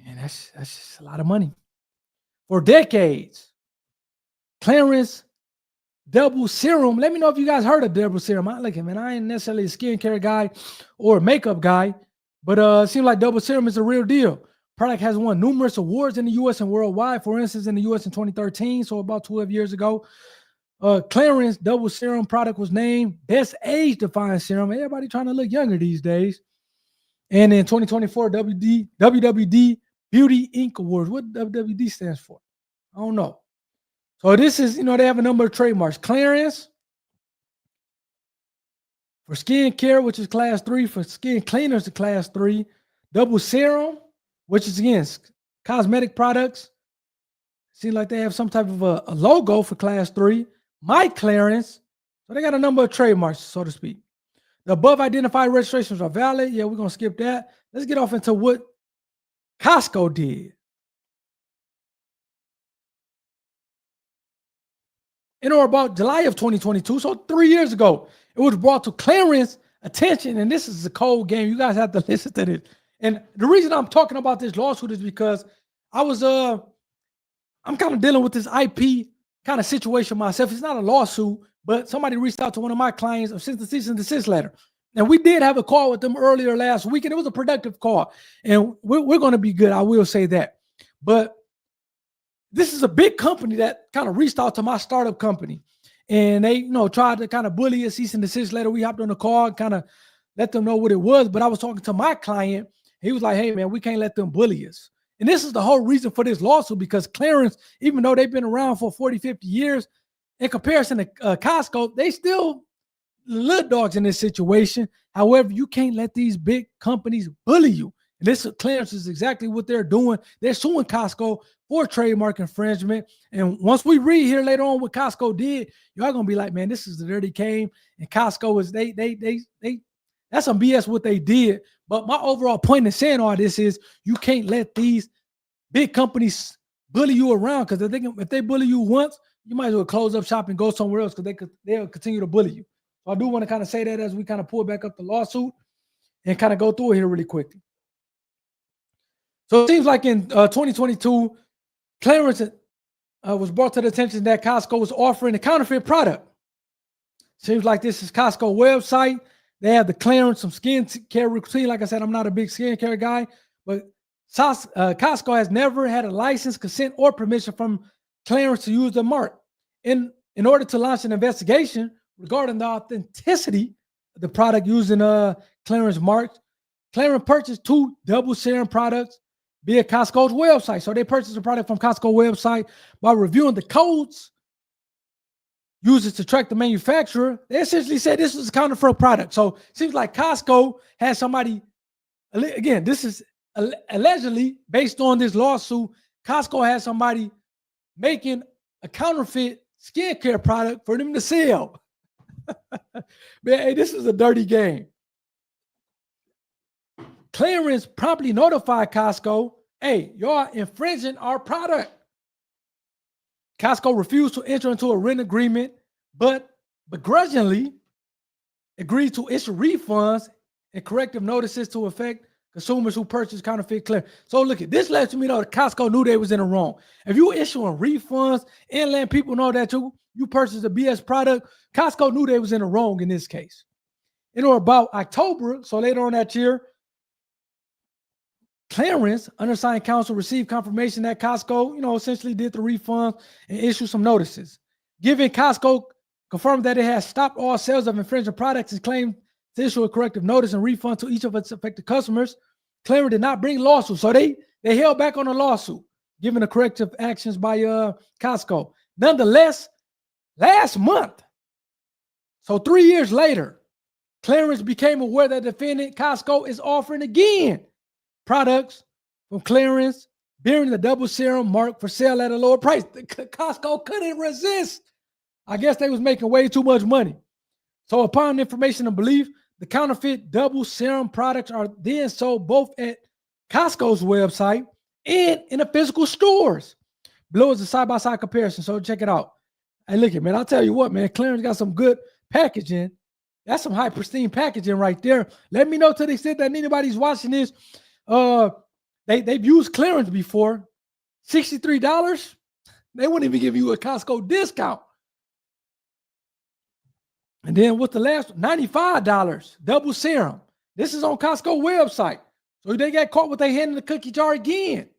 Man, that's just a lot of money. For decades, Clarins Double Serum. Let me know if you guys heard of Double Serum. I ain't necessarily a skincare guy or a makeup guy, but it seems like Double Serum is a real deal. Product has won numerous awards in the U.S. and worldwide. For instance, in the U.S. in 2013, so about 12 years ago, Clarins Double Serum product was named Best Age-Defying Serum. Everybody trying to look younger these days. And in 2024, WWD Beauty Inc. Awards. What WWD stands for? I don't know. So this is, they have a number of trademarks. Clarins for skin care, which is class 3. For skin cleaners, the class 3. Double Serum, which is, again, cosmetic products. Seems like they have some type of a logo for class 3. My Clarins. So they got a number of trademarks, so to speak. The above identified registrations are valid. Yeah, we're going to skip that. Let's get off into what Costco did. In or about July of 2022, so 3 years ago, it was brought to Clarins' attention, and this is a cold game. You guys have to listen to this. And the reason I'm talking about this lawsuit is because I'm I'm kind of dealing with this IP kind of situation myself. It's not a lawsuit, but somebody reached out to one of my clients of since the cease and desist letter. And we did have a call with them earlier last week, and it was a productive call. And we're going to be good. I will say that. But this is a big company that kind of reached out to my startup company. And they, tried to kind of bully a cease and desist letter. We hopped on the call and kind of let them know what it was. But I was talking to my client. He was like, hey, man, we can't let them bully us. And this is the whole reason for this lawsuit, because Clarins, even though they've been around for 40, 50 years, in comparison to Costco, they still little dogs in this situation. However, you can't let these big companies bully you. And this Clarins is exactly what they're doing. They're suing Costco for trademark infringement. And once we read here later on what Costco did, y'all gonna be like, man, this is the dirty game. And Costco is they that's some BS what they did. But my overall point in saying all this is you can't let these big companies bully you around, because if they bully you once, you might as well close up shop and go somewhere else, because they'll continue to bully you. So I do want to kind of say that as we kind of pull back up the lawsuit and kind of go through it here really quickly. So it seems like in 2022, Clarins was brought to the attention that Costco was offering a counterfeit product. Seems like this is Costco website. They have the Clarins, some skincare routine. Like I said, I'm not a big skincare guy, but Costco has never had a license, consent, or permission from Clarins to use the mark. In order to launch an investigation regarding the authenticity of the product using Clarins mark, Clarins purchased 2 double serum products via Costco's website. So they purchased a product from Costco website by reviewing the codes used to track the manufacturer. They essentially said this was a counterfeit product. So it seems like Costco has somebody, again, this is allegedly based on this lawsuit, Costco has somebody making a counterfeit skincare product for them to sell. Man, hey, this is a dirty game. Clarins promptly notified Costco, hey, y'all infringing our product. Costco refused to enter into a written agreement, but begrudgingly agreed to issue refunds and corrective notices to affect consumers who purchased counterfeit Clarins. So look, at this lets me know that Costco knew they was in the wrong. If you issuing refunds and letting people know that you purchased a BS product, Costco knew they was in the wrong in this case. In or about October, so later on that year, Clarins, undersigned counsel, received confirmation that Costco, essentially did the refunds and issued some notices. Given Costco confirmed that it has stopped all sales of infringing products and claimed to issue a corrective notice and refund to each of its affected customers, Clarins did not bring lawsuit. So they held back on the lawsuit, given the corrective actions by Costco. Nonetheless, last month, so 3 years later, Clarins became aware that defendant Costco is offering again products from Clarins bearing the double serum mark for sale at a lower price. Costco couldn't resist. I guess they was making way too much money. So upon information and belief, the counterfeit double serum products are then sold both at Costco's website and in the physical stores. Below is a side-by-side comparison, so check it out. Hey, look at, man, I'll tell you what, man, Clarins got some good packaging. That's some high pristine packaging right there. Let me know to the extent that anybody's watching this. They've used Clarins before. $63. They wouldn't even give you a Costco discount. And then what's the last? $95 double serum. This is on Costco website. So they got caught with their hand in the cookie jar again.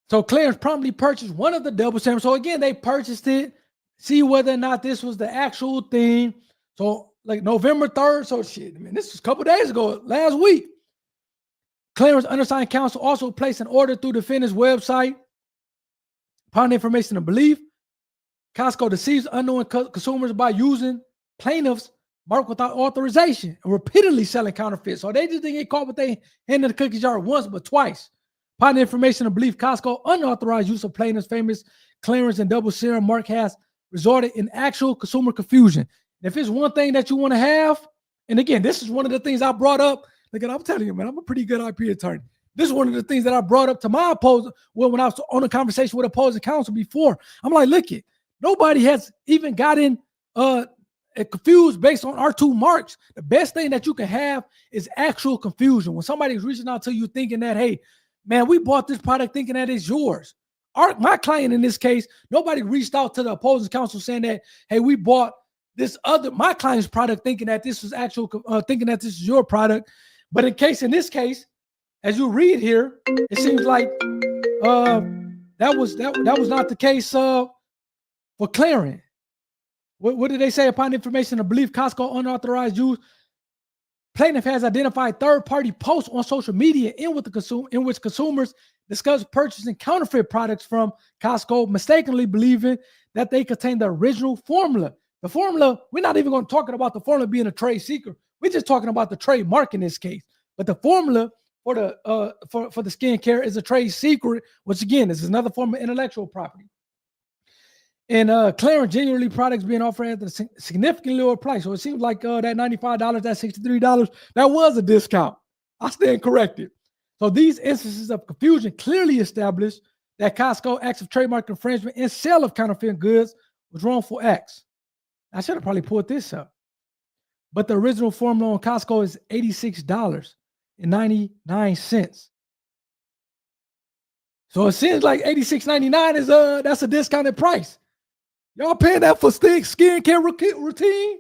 So Clarins promptly purchased one of the double serums. So again, they purchased it, see whether or not this was the actual thing. So like November 3rd. So shit, man, this was a couple days ago, last week. Clarins undersigned counsel also placed an order through the defendant's website. Upon information and belief, Costco deceives unknown consumers by using plaintiffs marked without authorization and repeatedly selling counterfeits. So they just didn't get caught with their hand in the cookie jar once, but twice. Upon information and belief, Costco unauthorized use of plaintiffs' famous Clarins and double serum mark has resulted in actual consumer confusion. And if it's one thing that you want to have, and again, this is one of the things I brought up. Look, I'm telling you, man, I'm a pretty good IP attorney. This is one of the things that I brought up to my opposing, when I was on a conversation with opposing counsel before. I'm like, look it, nobody has even gotten confused based on our 2 marks. The best thing that you can have is actual confusion. When somebody's reaching out to you thinking that, hey, man, we bought this product thinking that it's yours. My client in this case, nobody reached out to the opposing counsel saying that, hey, we bought my client's product thinking that this was thinking that this is your product. But in this case, as you read here, it seems like that was not the case for Clarins. What did they say? Upon information of belief, Costco unauthorized use, plaintiff has identified third-party posts on social media in which consumers discuss purchasing counterfeit products from Costco, mistakenly believing that they contain the original formula. The formula, we're not even going to talk about the formula being a trade secret. We're just talking about the trademark in this case. But the formula for the skincare is a trade secret, which again is another form of intellectual property. And Clarins genuinely products being offered at a significantly lower price. So it seems like that $95, that $63, that was a discount. I stand corrected. So these instances of confusion clearly establish that Costco acts of trademark infringement and sale of counterfeit goods was wrongful acts. I should have probably pulled this up. But the original formula on Costco is $86.99. So it seems like $86.99 is that's a discounted price. Y'all paying that for skincare routine?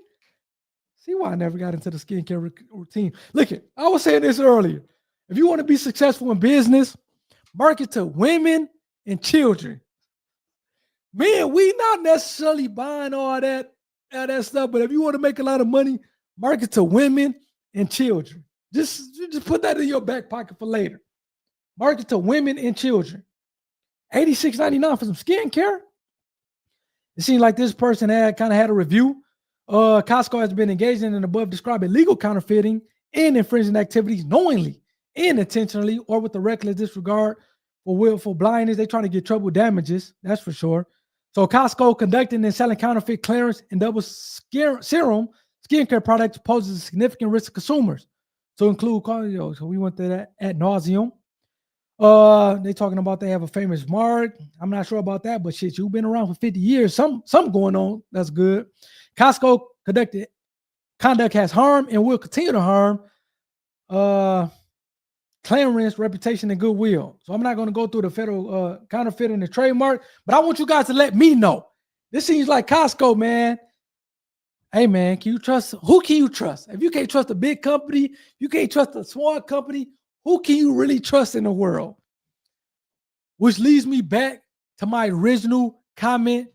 See why I never got into the skincare routine. Look, I was saying this earlier. If you want to be successful in business, market to women and children. Man, we not necessarily buying all that stuff, but if you want to make a lot of money, market to women and children. Just put that in your back pocket for later. Market to women and children. $86.99 for some skincare. It seems like this person had a review. Costco has been engaged in above described illegal counterfeiting and infringing activities knowingly and intentionally or with a reckless disregard for willful blindness. They're trying to get trouble damages, that's for sure. So Costco conducting and selling counterfeit Clarins and double serum skincare products poses a significant risk to consumers. So include, so we went through that ad nauseum. They talking about they have a famous mark. I'm not sure about that, but shit, you've been around for 50 years. Something going on. That's good. Costco conduct has harmed and will continue to harm Clarins' reputation and goodwill. So I'm not going to go through the federal counterfeiting and trademark, but I want you guys to let me know. This seems like Costco, man. Hey, man, can you trust? Who can you trust? If you can't trust a big company, you can't trust a small company, who can you really trust in the world? Which leads me back to my original comment.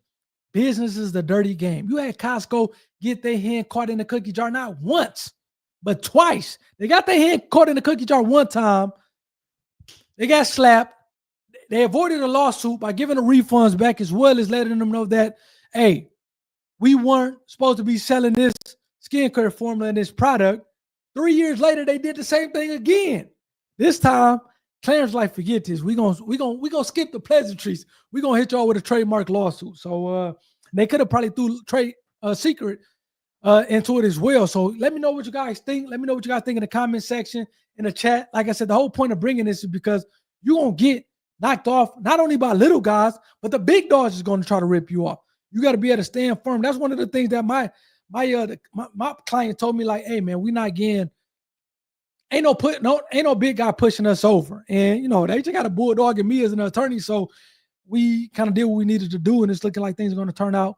Business is the dirty game. You had Costco get their hand caught in the cookie jar, not once, but twice. They got their hand caught in the cookie jar one time. They got slapped. They avoided a lawsuit by giving the refunds back as well as letting them know that, hey, we weren't supposed to be selling this skincare formula and this product. 3 years later, they did the same thing again. This time, Clarins like, forget this. We gonna skip the pleasantries. We're gonna hit y'all with a trademark lawsuit. So they could have probably threw trade secret into it as well. So let me know what you guys think. Let me know what you guys think in the comment section, in the chat. Like I said, the whole point of bringing this is because you're gonna get knocked off not only by little guys, but the big dogs is gonna try to rip you off. You got to be able to stand firm. That's one of the things that my client told me, like, hey man, we not getting. Ain't no big guy pushing us over. And, they just got a bulldog in me as an attorney. So we kind of did what we needed to do. And it's looking like things are going to turn out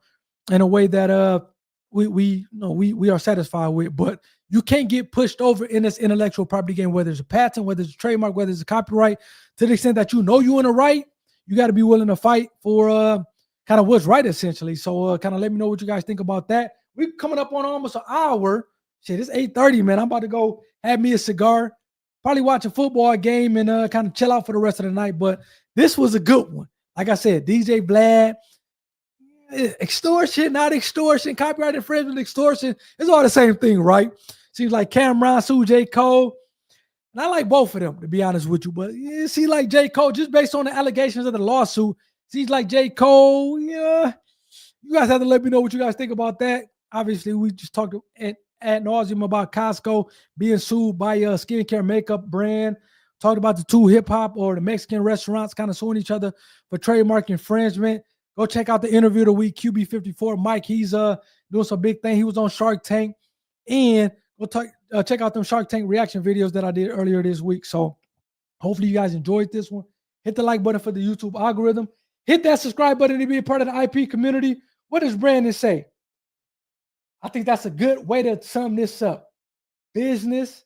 in a way that we are satisfied with. But you can't get pushed over in this intellectual property game, whether it's a patent, whether it's a trademark, whether it's a copyright, to the extent that you're in the right, you got to be willing to fight for kind of what's right, essentially. So kind of let me know what you guys think about that. We're coming up on almost an hour. Shit, it's 8:30, man. I'm about to go have me a cigar, probably watch a football game and kind of chill out for the rest of the night. But this was a good one. Like I said, DJ Vlad, extortion, not extortion, copyright infringement, extortion. It's all the same thing, right? Seems like Cameron sued J. Cole. And I like both of them, to be honest with you. But it seems like J. Cole, just based on the allegations of the lawsuit, seems like J. Cole, yeah. You guys have to let me know what you guys think about that. Obviously, we just talked ad nauseum about Costco being sued by a skincare makeup brand. Talked about the two hip-hop or the Mexican restaurants kind of suing each other for trademark infringement. Go check out the interview of the week, QB54. Mike, he's doing some big thing. He was on Shark Tank. And we'll check out them Shark Tank reaction videos that I did earlier this week. So Hopefully you guys enjoyed this one. Hit the like button for the YouTube algorithm. Hit that subscribe button to be a part of the IP community. What does Brandon say? I think that's a good way to sum this up. Business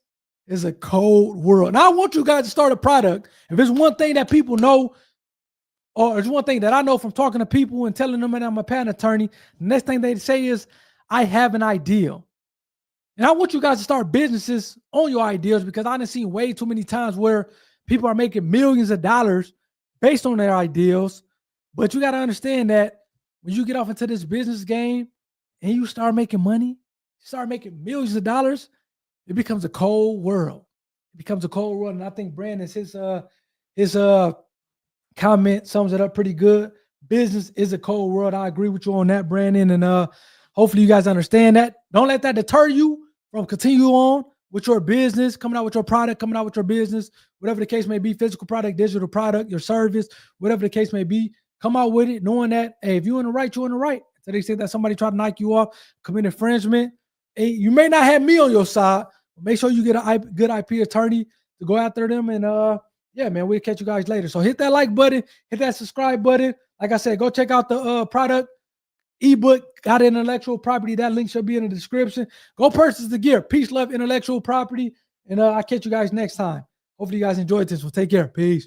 is a cold world. Now I want you guys to start a product. If there's one thing that people know, or it's one thing that I know from talking to people and telling them that I'm a patent attorney, the next thing they say is, I have an idea. And I want you guys to start businesses on your ideas, because I've seen way too many times where people are making millions of dollars based on their ideals. But you got to understand that when you get off into this business game and you start making money, start making millions of dollars, it becomes a cold world. It becomes a cold world. And I think Brandon's his comment sums it up pretty good. Business is a cold world. I agree with you on that, Brandon. And hopefully you guys understand that. Don't let that deter you from continue on with your business, coming out with your product, coming out with your business, whatever the case may be, physical product, digital product, your service, whatever the case may be. Come out with it, knowing that, hey, if you're in the right, you're in the right. So they say that somebody try to knock you off, commit infringement. Hey, you may not have me on your side, but make sure you get a good IP attorney to go after them. And yeah, man, we'll catch you guys later. So hit that like button, hit that subscribe button. Like I said, go check out the product ebook, got intellectual property. That link should be in the description. Go purchase the gear. Peace, love, intellectual property. And I'll catch you guys next time. Hopefully you guys enjoyed this. Well, take care. Peace.